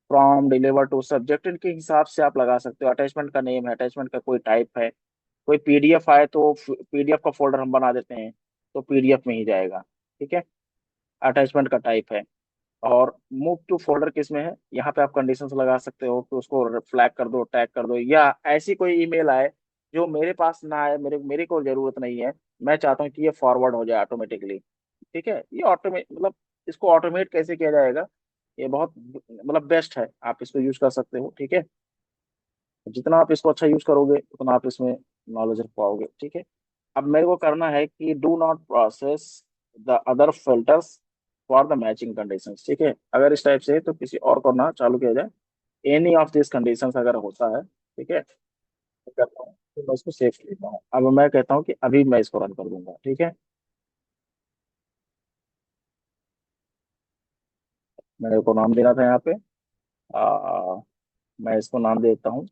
फ्रॉम, डिलीवर टू, सब्जेक्ट, इनके हिसाब से आप लगा सकते हो। अटैचमेंट का नेम है, अटैचमेंट का कोई टाइप है, कोई पीडीएफ आए तो पीडीएफ का फोल्डर हम बना देते हैं तो पीडीएफ में ही जाएगा, ठीक है। अटैचमेंट का टाइप है। और मूव टू फोल्डर किस में है, यहाँ पे आप कंडीशंस लगा सकते हो कि उसको फ्लैग कर दो, टैग कर दो, या ऐसी कोई ईमेल आए जो मेरे पास ना आए, मेरे को जरूरत नहीं है, मैं चाहता हूँ कि ये फॉरवर्ड हो जाए ऑटोमेटिकली, ठीक है। ये ऑटोमेट मतलब इसको ऑटोमेट कैसे किया जाएगा, ये बहुत मतलब बेस्ट है, आप इसको यूज कर सकते हो, ठीक है। जितना आप इसको अच्छा यूज करोगे उतना आप इसमें नॉलेज रख पाओगे, ठीक है। अब मेरे को करना है कि do not process the other filters for the matching conditions, ठीक है। अगर इस टाइप से है तो किसी और को ना चालू किया जाए, एनी ऑफ दिस कंडीशंस अगर होता है, ठीक है, तो करता हूँ तो मैं इसको सेव कर लेता हूँ। अब मैं कहता हूँ कि अभी मैं इसको रन कर दूंगा, ठीक है। मेरे को नाम देना था यहाँ पे, आ, मैं इसको नाम देता हूँ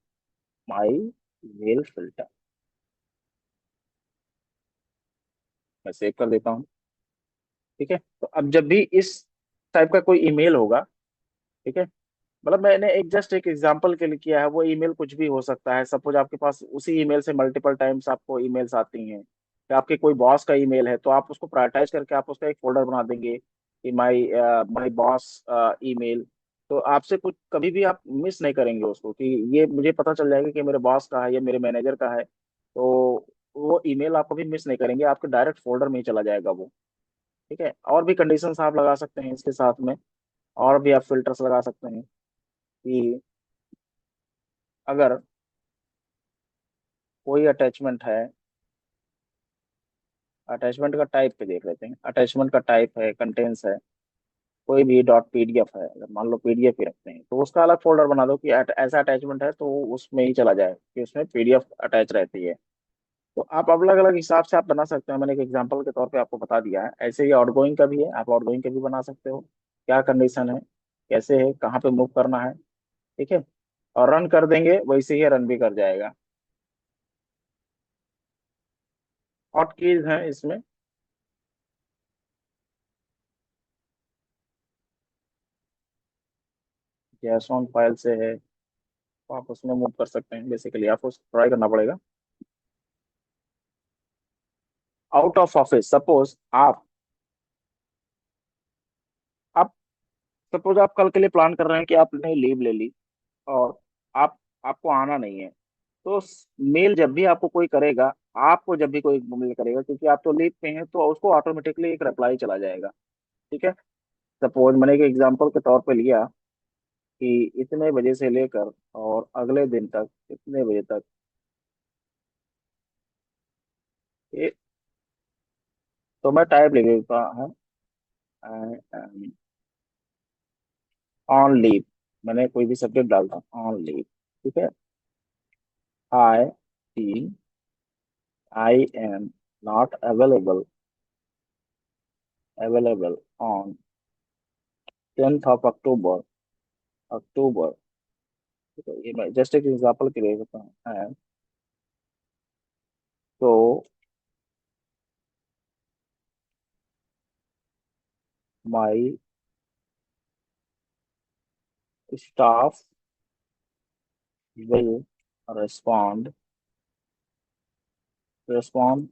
माई मेल फिल्टर, मैं सेव कर देता हूँ, ठीक है। तो अब जब भी इस टाइप का कोई ईमेल होगा, ठीक है, मतलब मैंने एक जस्ट एक एग्जांपल के लिए किया है, वो ईमेल कुछ भी हो सकता है। सपोज आपके पास उसी ईमेल से मल्टीपल टाइम्स आपको ईमेल्स आती हैं, कि आपके कोई बॉस का ईमेल है तो आप उसको प्रायोरिटाइज करके आप उसका एक फोल्डर बना देंगे कि माई माई बॉस ईमेल। तो आपसे कुछ कभी भी आप मिस नहीं करेंगे उसको, कि ये मुझे पता चल जाएगा कि मेरे बॉस का है या मेरे मैनेजर का है, तो वो ईमेल आप कभी मिस नहीं करेंगे, आपके डायरेक्ट फोल्डर में ही चला जाएगा वो, ठीक है। और भी कंडीशंस आप लगा सकते हैं इसके साथ में, और भी आप फिल्टर्स लगा सकते हैं कि अगर कोई अटैचमेंट है, अटैचमेंट का टाइप पे देख लेते हैं, अटैचमेंट का टाइप है, कंटेंट्स है, कोई भी डॉट पीडीएफ है, अगर मान लो पीडीएफ ही रखते हैं तो उसका अलग फोल्डर बना दो कि ऐसा अटैचमेंट है तो उसमें ही चला जाए कि उसमें पीडीएफ अटैच रहती है। तो आप अलग अलग हिसाब से आप बना सकते हैं, मैंने एक एग्जांपल के तौर पे आपको बता दिया है। ऐसे ही आउटगोइंग का भी है, आप आउटगोइंग का भी बना सकते हो, क्या कंडीशन है, कैसे है, कहाँ पे मूव करना है, ठीक है। और रन कर देंगे वैसे ही रन भी कर जाएगा। हॉट कीज हैं इसमें, जैसॉन फाइल से है तो आप उसमें मूव कर सकते हैं, बेसिकली आपको ट्राई करना पड़ेगा। आउट ऑफ ऑफिस, सपोज आप सपोज आप कल के लिए प्लान कर रहे हैं कि आपने लीव ले ली, और आप आपको आना नहीं है, तो मेल जब भी आपको कोई करेगा, आपको जब भी कोई मेल करेगा, क्योंकि आप तो लीव पे हैं, तो उसको ऑटोमेटिकली एक रिप्लाई चला जाएगा, ठीक है। सपोज मैंने एक एग्जांपल के तौर पे लिया कि इतने बजे से लेकर और अगले दिन तक इतने बजे तक, तो मैं टाइप लिख देता हूँ ऑन लीव, मैंने कोई भी सब्जेक्ट डालता हूँ ऑन लीव, ठीक है। Hi team, I am not available on 10th of October, अक्टूबर, ठीक है। ये मैं जस्ट एक एग्जाम्पल के लिए देता हूँ, तो माई स्टाफ विल रिस्पॉन्ड रिस्पॉन्ड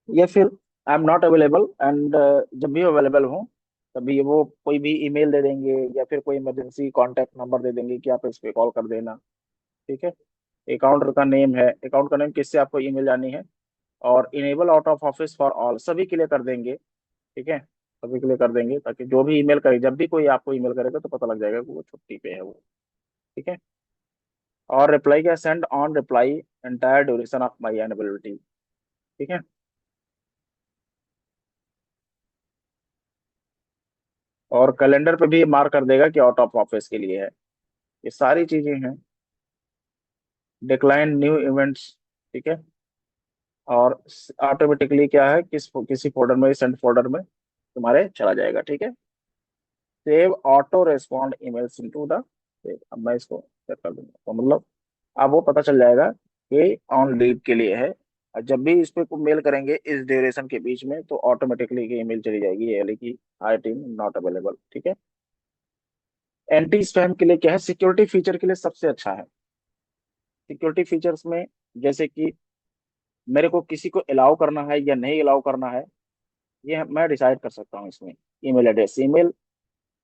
या फिर आई एम नॉट अवेलेबल एंड, जब भी अवेलेबल हो तभी वो कोई भी ईमेल दे देंगे या फिर कोई इमरजेंसी कांटेक्ट नंबर दे देंगे कि आप इस पे कॉल कर देना, ठीक है। अकाउंट का नेम है, अकाउंट का नेम किससे आपको ईमेल जानी है, और enable out of office for all सभी के लिए कर देंगे, ठीक है। सभी के लिए कर देंगे ताकि जो भी ईमेल करे, जब भी कोई आपको ईमेल करेगा तो पता लग जाएगा कि वो छुट्टी पे है वो, ठीक है। और रिप्लाई क्या, send on reply entire duration of my availability, ठीक है। और कैलेंडर पे भी मार्क कर देगा कि आउट ऑफ ऑफिस के लिए है। ये सारी चीजें हैं। डिक्लाइन न्यू इवेंट्स, ठीक है। और ऑटोमेटिकली क्या है, किसी फोल्डर में, सेंड फोल्डर में तुम्हारे चला जाएगा, ठीक है। Save auto respond emails into the, अब मैं इसको सेव कर दूंगा तो मतलब अब वो पता चल जाएगा कि ऑन लीव के लिए है। और जब भी इस पे को मेल करेंगे इस ड्यूरेशन के बीच में, तो ऑटोमेटिकली ईमेल चली जाएगी, ये वाली की हाई टीम नॉट अवेलेबल। ठीक है। एंटी स्पैम के लिए क्या है, सिक्योरिटी फीचर के लिए सबसे अच्छा है। सिक्योरिटी फीचर्स में जैसे कि मेरे को किसी को अलाउ करना है या नहीं अलाउ करना है, ये मैं डिसाइड कर सकता हूँ इसमें। Email address, email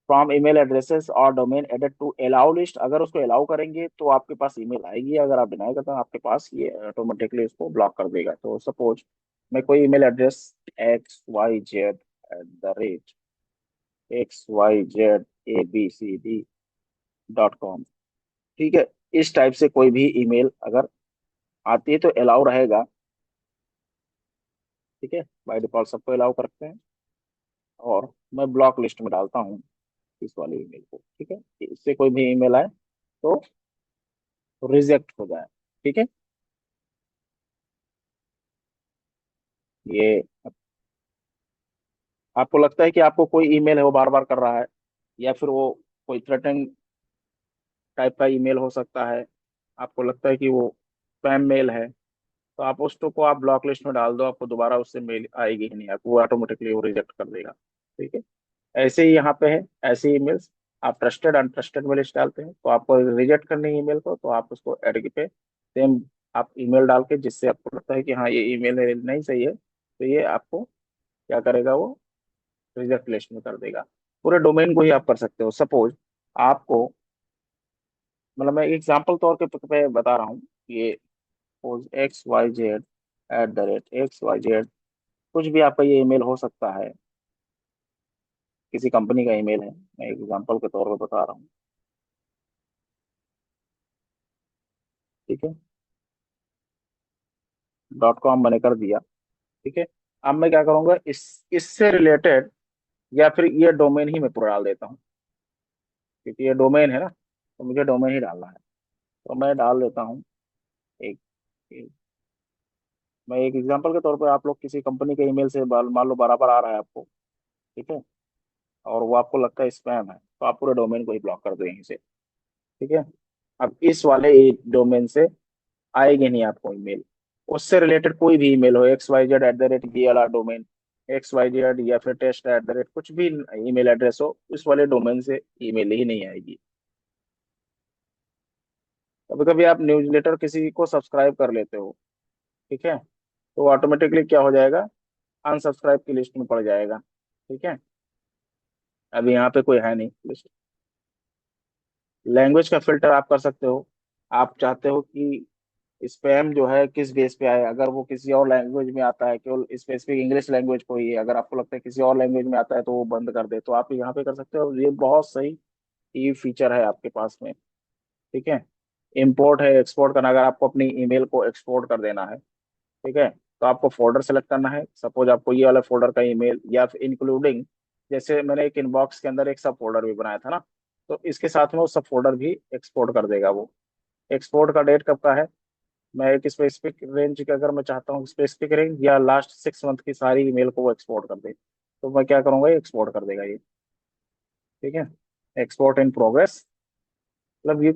from email addresses और domain added to allow list, अगर उसको अलाउ करेंगे तो आपके पास ईमेल आएगी, अगर आप डिनाई करते हैं आपके पास ये ऑटोमेटिकली उसको ब्लॉक कर देगा। तो सपोज मैं कोई ईमेल एड्रेस xyz@xyzabcd.com, ठीक है, इस टाइप से कोई भी ईमेल अगर आती है तो अलाउ रहेगा। ठीक है, बाय डिफॉल्ट सबको अलाउ करते हैं। और मैं ब्लॉक लिस्ट में डालता हूँ इस वाले ईमेल को। ठीक है, इससे कोई भी ईमेल आए तो रिजेक्ट हो जाए। ठीक है। ये आपको लगता है कि आपको कोई ईमेल है वो बार बार कर रहा है, या फिर वो कोई थ्रेटन टाइप का ईमेल हो सकता है, आपको लगता है कि वो स्पैम मेल है, तो आप उसको को आप ब्लॉक लिस्ट में डाल दो, आपको दोबारा उससे मेल आएगी ही नहीं, आपको वो ऑटोमेटिकली वो रिजेक्ट कर देगा। ठीक है। ऐसे ही यहाँ पे है, ऐसे ईमेल्स आप ट्रस्टेड अनट्रस्टेड में लिस्ट डालते हैं, तो आपको रिजेक्ट करनी है ईमेल को, तो आप उसको एड पे सेम आप ईमेल डाल के, जिससे आपको लगता है कि हाँ ये ईमेल नहीं सही है, तो ये आपको क्या करेगा, वो रिजेक्ट लिस्ट में कर देगा। पूरे डोमेन को ही आप कर सकते हो। सपोज आपको, मतलब मैं एग्जाम्पल तौर पे बता रहा हूँ, ये सपोज XYZ@XYZ, कुछ भी आपका ये ईमेल हो सकता है, किसी कंपनी का ईमेल है, मैं एग्जाम्पल के तौर पर बता रहा हूँ। ठीक है, .com मैंने कर दिया। ठीक है। अब मैं क्या करूंगा, इससे रिलेटेड, या फिर ये डोमेन ही मैं पूरा डाल देता हूँ, क्योंकि ये डोमेन है ना, तो मुझे डोमेन ही डालना है। तो मैं डाल देता हूँ एक, एक मैं एक एग्जांपल के तौर पर, आप लोग किसी कंपनी के ईमेल से मान लो बराबर आ रहा है आपको, ठीक है, और वो आपको लगता है स्पैम है, तो आप पूरे डोमेन को ही ब्लॉक कर दो यहीं से। ठीक है। अब इस वाले डोमेन से आएगी नहीं आपको ईमेल, उससे रिलेटेड कोई भी ईमेल हो, XYZ@, ये वाला डोमेन XYZ, या फिर टेस्ट@, कुछ भी ईमेल एड्रेस हो, उस वाले डोमेन से ईमेल ही नहीं आएगी। कभी कभी आप न्यूज़लेटर किसी को सब्सक्राइब कर लेते हो, ठीक है, तो ऑटोमेटिकली क्या हो जाएगा, अनसब्सक्राइब की लिस्ट में पड़ जाएगा। ठीक है। अभी यहाँ पे कोई है नहीं लिस्ट। लैंग्वेज का फिल्टर आप कर सकते हो, आप चाहते हो कि स्पैम जो है किस बेस पे आए, अगर वो किसी और लैंग्वेज में आता है, केवल स्पेसिफिक इंग्लिश लैंग्वेज को ही है, अगर आपको लगता है किसी और लैंग्वेज में आता है तो वो बंद कर दे, तो आप यहाँ पे कर सकते हो। ये बहुत सही ये फीचर है आपके पास में। ठीक है। इंपोर्ट है, एक्सपोर्ट करना, अगर आपको अपनी ईमेल को एक्सपोर्ट कर देना है, ठीक है, तो आपको फोल्डर सेलेक्ट करना है। सपोज आपको ये वाला फोल्डर का ईमेल, या फिर इंक्लूडिंग, जैसे मैंने एक इनबॉक्स के अंदर एक सब फोल्डर भी बनाया था ना, तो इसके साथ में वो सब फोल्डर भी एक्सपोर्ट कर देगा वो। एक्सपोर्ट का डेट कब का है, मैं एक स्पेसिफिक रेंज की, अगर मैं चाहता हूँ स्पेसिफिक रेंज या लास्ट 6 मंथ की सारी ईमेल को वो एक्सपोर्ट कर दे, तो मैं क्या करूंगा, ये एक्सपोर्ट कर देगा ये। ठीक है। एक्सपोर्ट इन प्रोग्रेस, मतलब you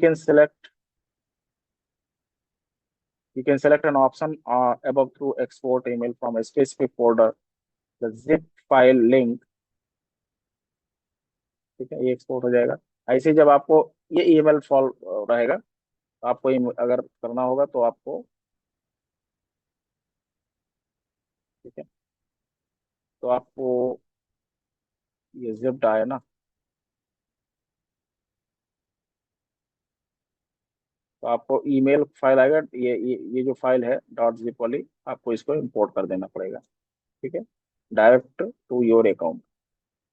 can select an option above to export email from a specific folder, the zip file link। ठीक है, ये एक्सपोर्ट हो जाएगा। ऐसे ही जब आपको ये ईमेल फॉल रहेगा, तो आपको अगर करना होगा तो आपको, ठीक है, तो आपको ये जिप्ड आया ना, तो आपको ईमेल फाइल आएगा, ये जो फाइल है .zip वाली, आपको इसको इंपोर्ट कर देना पड़ेगा। ठीक है, डायरेक्ट टू योर अकाउंट।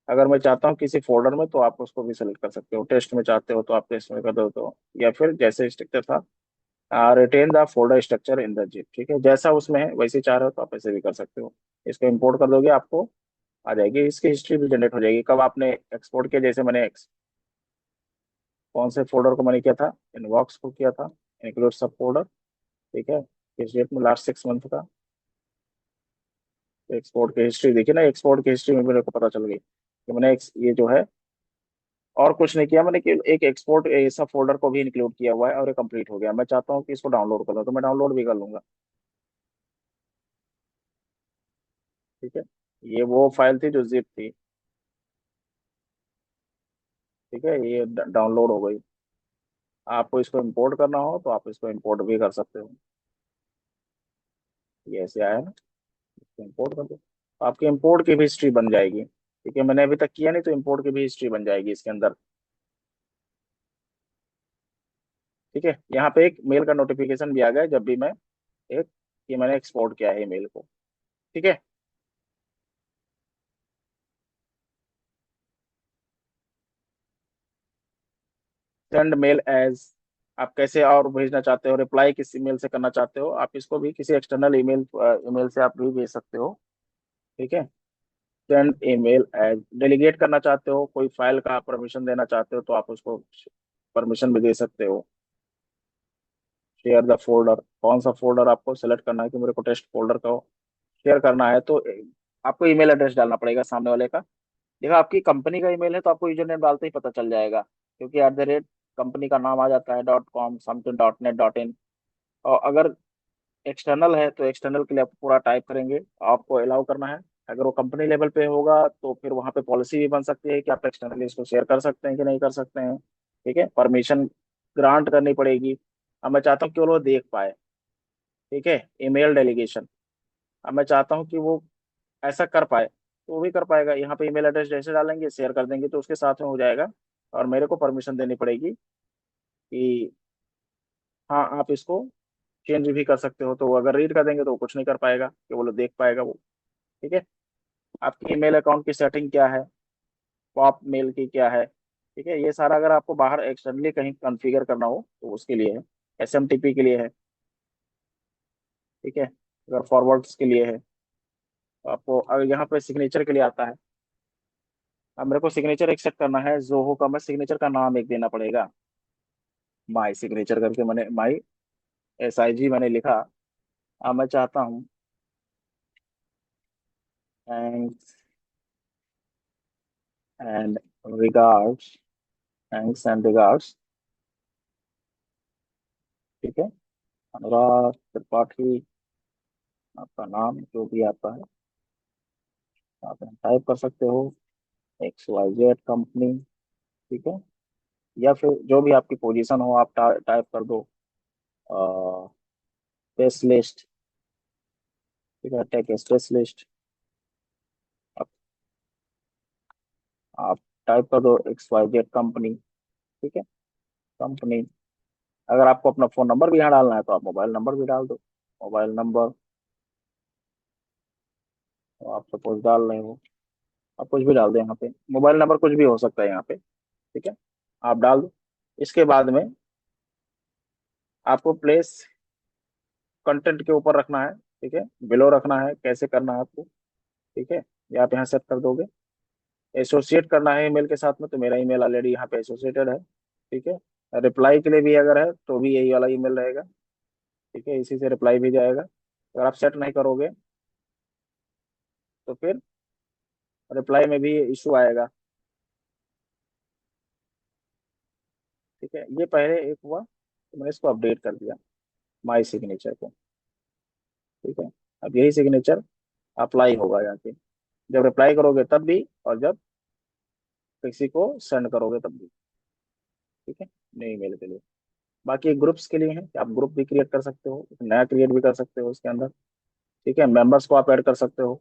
अगर मैं चाहता हूँ किसी फोल्डर में, तो आप उसको भी सेलेक्ट कर सकते हो, टेस्ट में चाहते हो तो आप टेस्ट में कर दो, तो या फिर जैसे स्ट्रक्चर था, retain the folder structure in the zip, ठीक है, जैसा उसमें है वैसे चाह रहे हो तो आप ऐसे भी कर सकते हो। इसको इंपोर्ट कर दोगे, आपको आ जाएगी, इसकी हिस्ट्री भी जनरेट हो जाएगी, कब आपने एक्सपोर्ट किया, जैसे मैंने कौन से फोल्डर को मैंने किया था, इनबॉक्स को किया था, इंक्लूड सब फोल्डर। ठीक है, किस डेट में, लास्ट 6 मंथ का। एक्सपोर्ट की हिस्ट्री देखिए ना, एक्सपोर्ट की हिस्ट्री में मेरे को पता चल गई कि मैंने ये जो है और कुछ नहीं किया मैंने कि एक एक्सपोर्ट ऐसा फोल्डर को भी इंक्लूड किया हुआ है और ये कंप्लीट हो गया। मैं चाहता हूँ कि इसको डाउनलोड कर लो, तो मैं डाउनलोड भी कर लूंगा। ठीक है, ये वो फाइल थी जो जिप थी। ठीक है, ये डाउनलोड हो गई। आपको इसको इंपोर्ट करना हो तो आप इसको इंपोर्ट भी कर सकते हो। ये ऐसे आया ना, इसको इंपोर्ट कर दो, आपकी इंपोर्ट की भी हिस्ट्री बन जाएगी। ठीक है, मैंने अभी तक किया नहीं, तो इंपोर्ट की भी हिस्ट्री बन जाएगी इसके अंदर। ठीक है, यहाँ पे एक मेल का नोटिफिकेशन भी आ गया जब भी मैं एक कि मैंने एक्सपोर्ट किया है ईमेल को। ठीक है। सेंड मेल एज, आप कैसे और भेजना चाहते हो, रिप्लाई किस ईमेल से करना चाहते हो, आप इसको भी किसी एक्सटर्नल ईमेल ईमेल से आप भी भेज सकते हो। ठीक है, सेंड ईमेल एज, डेलीगेट करना चाहते हो, कोई फाइल का आप परमिशन देना चाहते हो तो आप उसको परमिशन भी दे सकते हो। शेयर द फोल्डर, कौन सा फोल्डर आपको सेलेक्ट करना है कि मेरे को टेस्ट फोल्डर का शेयर करना है, तो आपको ईमेल एड्रेस डालना पड़ेगा सामने वाले का। देखो, आपकी कंपनी का ईमेल है तो आपको यूजर नेम डालते ही पता चल जाएगा, क्योंकि @ कंपनी का नाम आ जाता है, .com समथिंग .net .in। और अगर एक्सटर्नल है तो एक्सटर्नल के लिए आपको पूरा टाइप करेंगे, आपको अलाउ करना है। अगर वो कंपनी लेवल पे होगा तो फिर वहाँ पे पॉलिसी भी बन सकती है कि आप एक्सटर्नली इसको शेयर कर सकते हैं कि नहीं कर सकते हैं। ठीक है, परमिशन ग्रांट करनी पड़ेगी। अब मैं चाहता हूँ केवल वो देख पाए। ठीक है, ईमेल डेलीगेशन, अब मैं चाहता हूँ कि वो ऐसा कर पाए तो वो भी कर पाएगा। यहाँ पे ईमेल एड्रेस जैसे डालेंगे, शेयर कर देंगे तो उसके साथ में हो जाएगा। और मेरे को परमिशन देनी पड़ेगी कि हाँ आप इसको चेंज भी कर सकते हो, तो वो अगर रीड कर देंगे तो वो कुछ नहीं कर पाएगा, कि वो लोग देख पाएगा वो। ठीक है, आपकी ईमेल अकाउंट की सेटिंग क्या है, पॉप मेल की क्या है। ठीक है, ये सारा अगर आपको बाहर एक्सटर्नली कहीं कॉन्फ़िगर करना हो तो उसके लिए है। SMTP के लिए है। ठीक है, अगर फॉरवर्ड्स के लिए है तो आपको, अगर यहाँ पे सिग्नेचर के लिए आता है। अब मेरे को सिग्नेचर एक्सेप्ट करना है जोहो का, मैं सिग्नेचर का नाम एक देना पड़ेगा। माई सिग्नेचर करके मैंने माई SIG मैंने लिखा। अब मैं चाहता हूँ thanks and regards, thanks and regards. ठीक है, अनुराग त्रिपाठी, आपका नाम जो भी आता है आप टाइप कर सकते हो, XYZ कंपनी। ठीक है, या फिर जो भी आपकी पोजीशन हो आप टाइप कर दो, स्पेशलिस्ट। ठीक है, टेक स्पेशलिस्ट। आप, आप टाइप कर दो XYZ कंपनी। ठीक है, कंपनी। अगर आपको अपना फोन नंबर भी यहाँ डालना है तो आप मोबाइल नंबर भी डाल दो, मोबाइल नंबर। तो आप सपोज डाल रहे हो, आप कुछ भी डाल दो यहाँ पे, मोबाइल नंबर कुछ भी हो सकता है यहाँ पे। ठीक है, आप डाल दो। इसके बाद में आपको प्लेस कंटेंट के ऊपर रखना है। ठीक है, बिलो रखना है, कैसे करना है आपको। ठीक है, ये आप यहाँ सेट कर दोगे। एसोसिएट करना है ईमेल के साथ में, तो मेरा ईमेल ऑलरेडी यहाँ पे एसोसिएटेड है। ठीक है, रिप्लाई के लिए भी अगर है तो भी यही वाला ईमेल रहेगा। ठीक है, इसी से रिप्लाई भी जाएगा। अगर आप सेट नहीं करोगे तो फिर रिप्लाई में भी इशू आएगा। ठीक है, ये पहले एक हुआ तो मैंने इसको अपडेट कर दिया, माई सिग्नेचर को। ठीक है, अब यही सिग्नेचर अप्लाई होगा यहाँ पे, जब रिप्लाई करोगे तब भी और जब किसी को सेंड करोगे तब भी। ठीक है, नई ईमेल के लिए। बाकी ग्रुप्स के लिए है कि आप ग्रुप भी क्रिएट कर सकते हो, एक नया क्रिएट भी कर सकते हो उसके अंदर। ठीक है, मेंबर्स को आप ऐड कर सकते हो,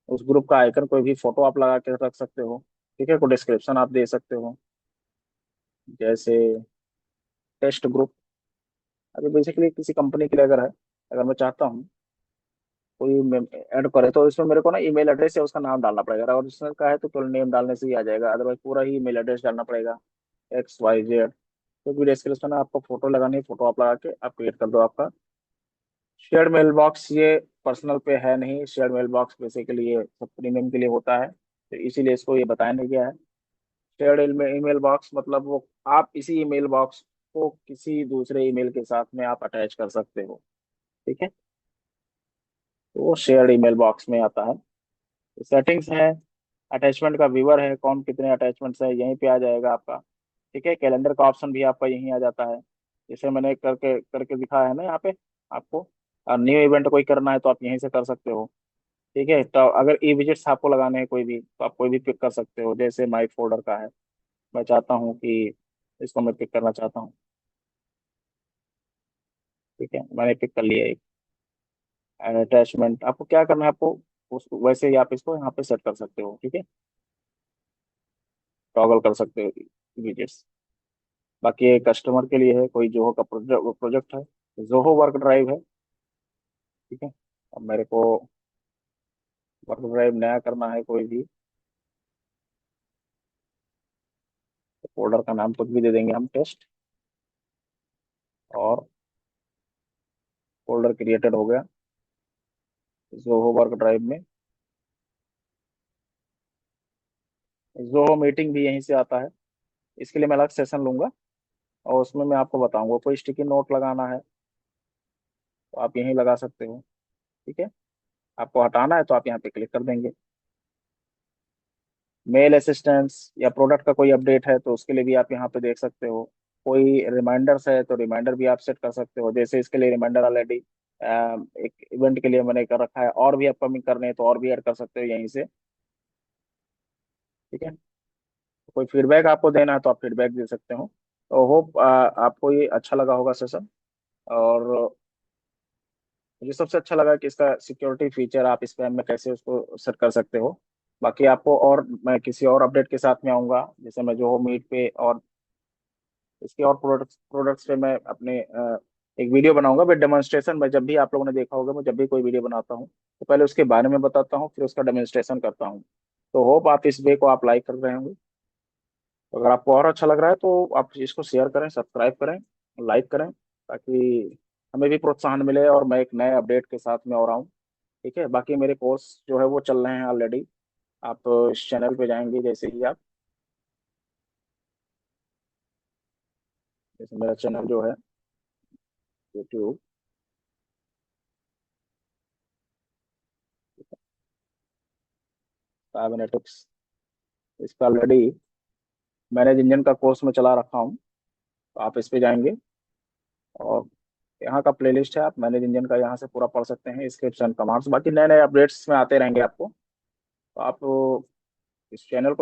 उस ग्रुप का आइकन कोई भी फोटो आप लगा के रख सकते हो। ठीक है, कोई डिस्क्रिप्शन आप दे सकते हो, जैसे टेस्ट ग्रुप। अभी बेसिकली किसी कंपनी के लिए अगर है, अगर मैं चाहता हूँ कोई ऐड करे तो इसमें मेरे को ना ईमेल एड्रेस या उसका नाम डालना पड़ेगा, और उसका का है तो केवल नेम डालने से ही आ जाएगा, अदरवाइज पूरा ही ईमेल एड्रेस डालना पड़ेगा। XYZ, तो भी डिस्क्रिप्शन में आपको फोटो लगानी है, फोटो आप लगा के आप क्रिएट कर दो आपका शेयर्ड मेल बॉक्स। ये पर्सनल पे है नहीं, शेयर्ड मेल बॉक्स बेसिकली ये सब प्रीमियम के लिए होता है, तो इसीलिए इसको ये बताया नहीं गया है। शेयर्ड ईमेल बॉक्स मतलब वो आप इसी ईमेल बॉक्स को किसी दूसरे ईमेल के साथ में आप अटैच कर सकते हो। ठीक है, तो वो शेयर्ड ईमेल बॉक्स में आता है। सेटिंग्स है, अटैचमेंट का व्यूअर है, कौन कितने अटैचमेंट्स है, यहीं पे आ जाएगा आपका। ठीक है, कैलेंडर का ऑप्शन भी आपका यहीं आ जाता है, जैसे मैंने करके करके दिखाया है ना यहाँ पे आपको। और न्यू इवेंट कोई करना है तो आप यहीं से कर सकते हो। ठीक है, तो अगर ई विजिट्स आपको लगाने हैं कोई भी, तो आप कोई भी पिक कर सकते हो, जैसे माई फोल्डर का है, मैं चाहता हूँ कि इसको मैं पिक करना चाहता हूँ। ठीक है, मैंने पिक कर लिया एक अटैचमेंट। आपको क्या करना है, आपको उस वैसे ही आप इसको यहाँ पे सेट कर सकते हो। ठीक है, टॉगल कर सकते हो विजिट्स। बाकी ये कस्टमर के लिए है, कोई जोहो का प्रोजेक्ट है, जोहो वर्क ड्राइव है। ठीक है, अब मेरे को वर्क ड्राइव नया करना है कोई भी, फोल्डर का नाम कुछ भी दे देंगे हम, टेस्ट, और फोल्डर क्रिएटेड हो गया जोहो वर्क ड्राइव में। जोहो मीटिंग भी यहीं से आता है, इसके लिए मैं अलग सेशन लूंगा, और उसमें मैं आपको बताऊंगा। कोई स्टिकी नोट लगाना है तो आप यहीं लगा सकते हो। ठीक है, आपको हटाना है तो आप यहाँ पे क्लिक कर देंगे। मेल असिस्टेंस या प्रोडक्ट का कोई अपडेट है तो उसके लिए भी आप यहाँ पे देख सकते हो। कोई रिमाइंडर्स है तो रिमाइंडर भी आप सेट कर सकते हो, जैसे इसके लिए रिमाइंडर ऑलरेडी एक इवेंट के लिए मैंने कर रखा है, और भी अपकमिंग करने हैं तो और भी ऐड कर सकते हो यहीं से। ठीक है, कोई फीडबैक आपको देना है तो आप फीडबैक दे सकते हो। तो होप आपको ये अच्छा लगा होगा सेशन। और मुझे सबसे अच्छा लगा कि इसका सिक्योरिटी फीचर, आप स्पैम में कैसे उसको सेट कर सकते हो। बाकी आपको, और मैं किसी और अपडेट के साथ में आऊंगा, जैसे मैं जो मीट पे और इसके और प्रोडक्ट्स पे मैं अपने एक वीडियो बनाऊंगा विद डेमोन्स्ट्रेशन। मैं जब भी, आप लोगों ने देखा होगा, मैं जब भी कोई वीडियो बनाता हूँ तो पहले उसके बारे में बताता हूँ, फिर उसका डेमोन्स्ट्रेशन करता हूँ। तो होप आप इस वे को आप लाइक कर रहे होंगे। तो अगर आपको और अच्छा लग रहा है तो आप इसको शेयर करें, सब्सक्राइब करें, लाइक करें, ताकि हमें भी प्रोत्साहन मिले और मैं एक नए अपडेट के साथ में और आऊँ। ठीक है, बाकी मेरे कोर्स जो है वो चल रहे हैं ऑलरेडी। आप इस चैनल पे जाएंगे, जैसे ही आप, जैसे मेरा चैनल जो है यूट्यूब, साइबरनेटिक्स, इस पर ऑलरेडी मैनेज इंजन का कोर्स में चला रखा हूँ। तो आप इस पे जाएंगे और यहाँ का प्लेलिस्ट है, आप मैनेज इंजन का यहाँ से पूरा पढ़ सकते हैं, स्क्रिप्ट्स एंड कमांड्स, बाकी नए नए अपडेट्स में आते रहेंगे आपको। तो आप इस चैनल को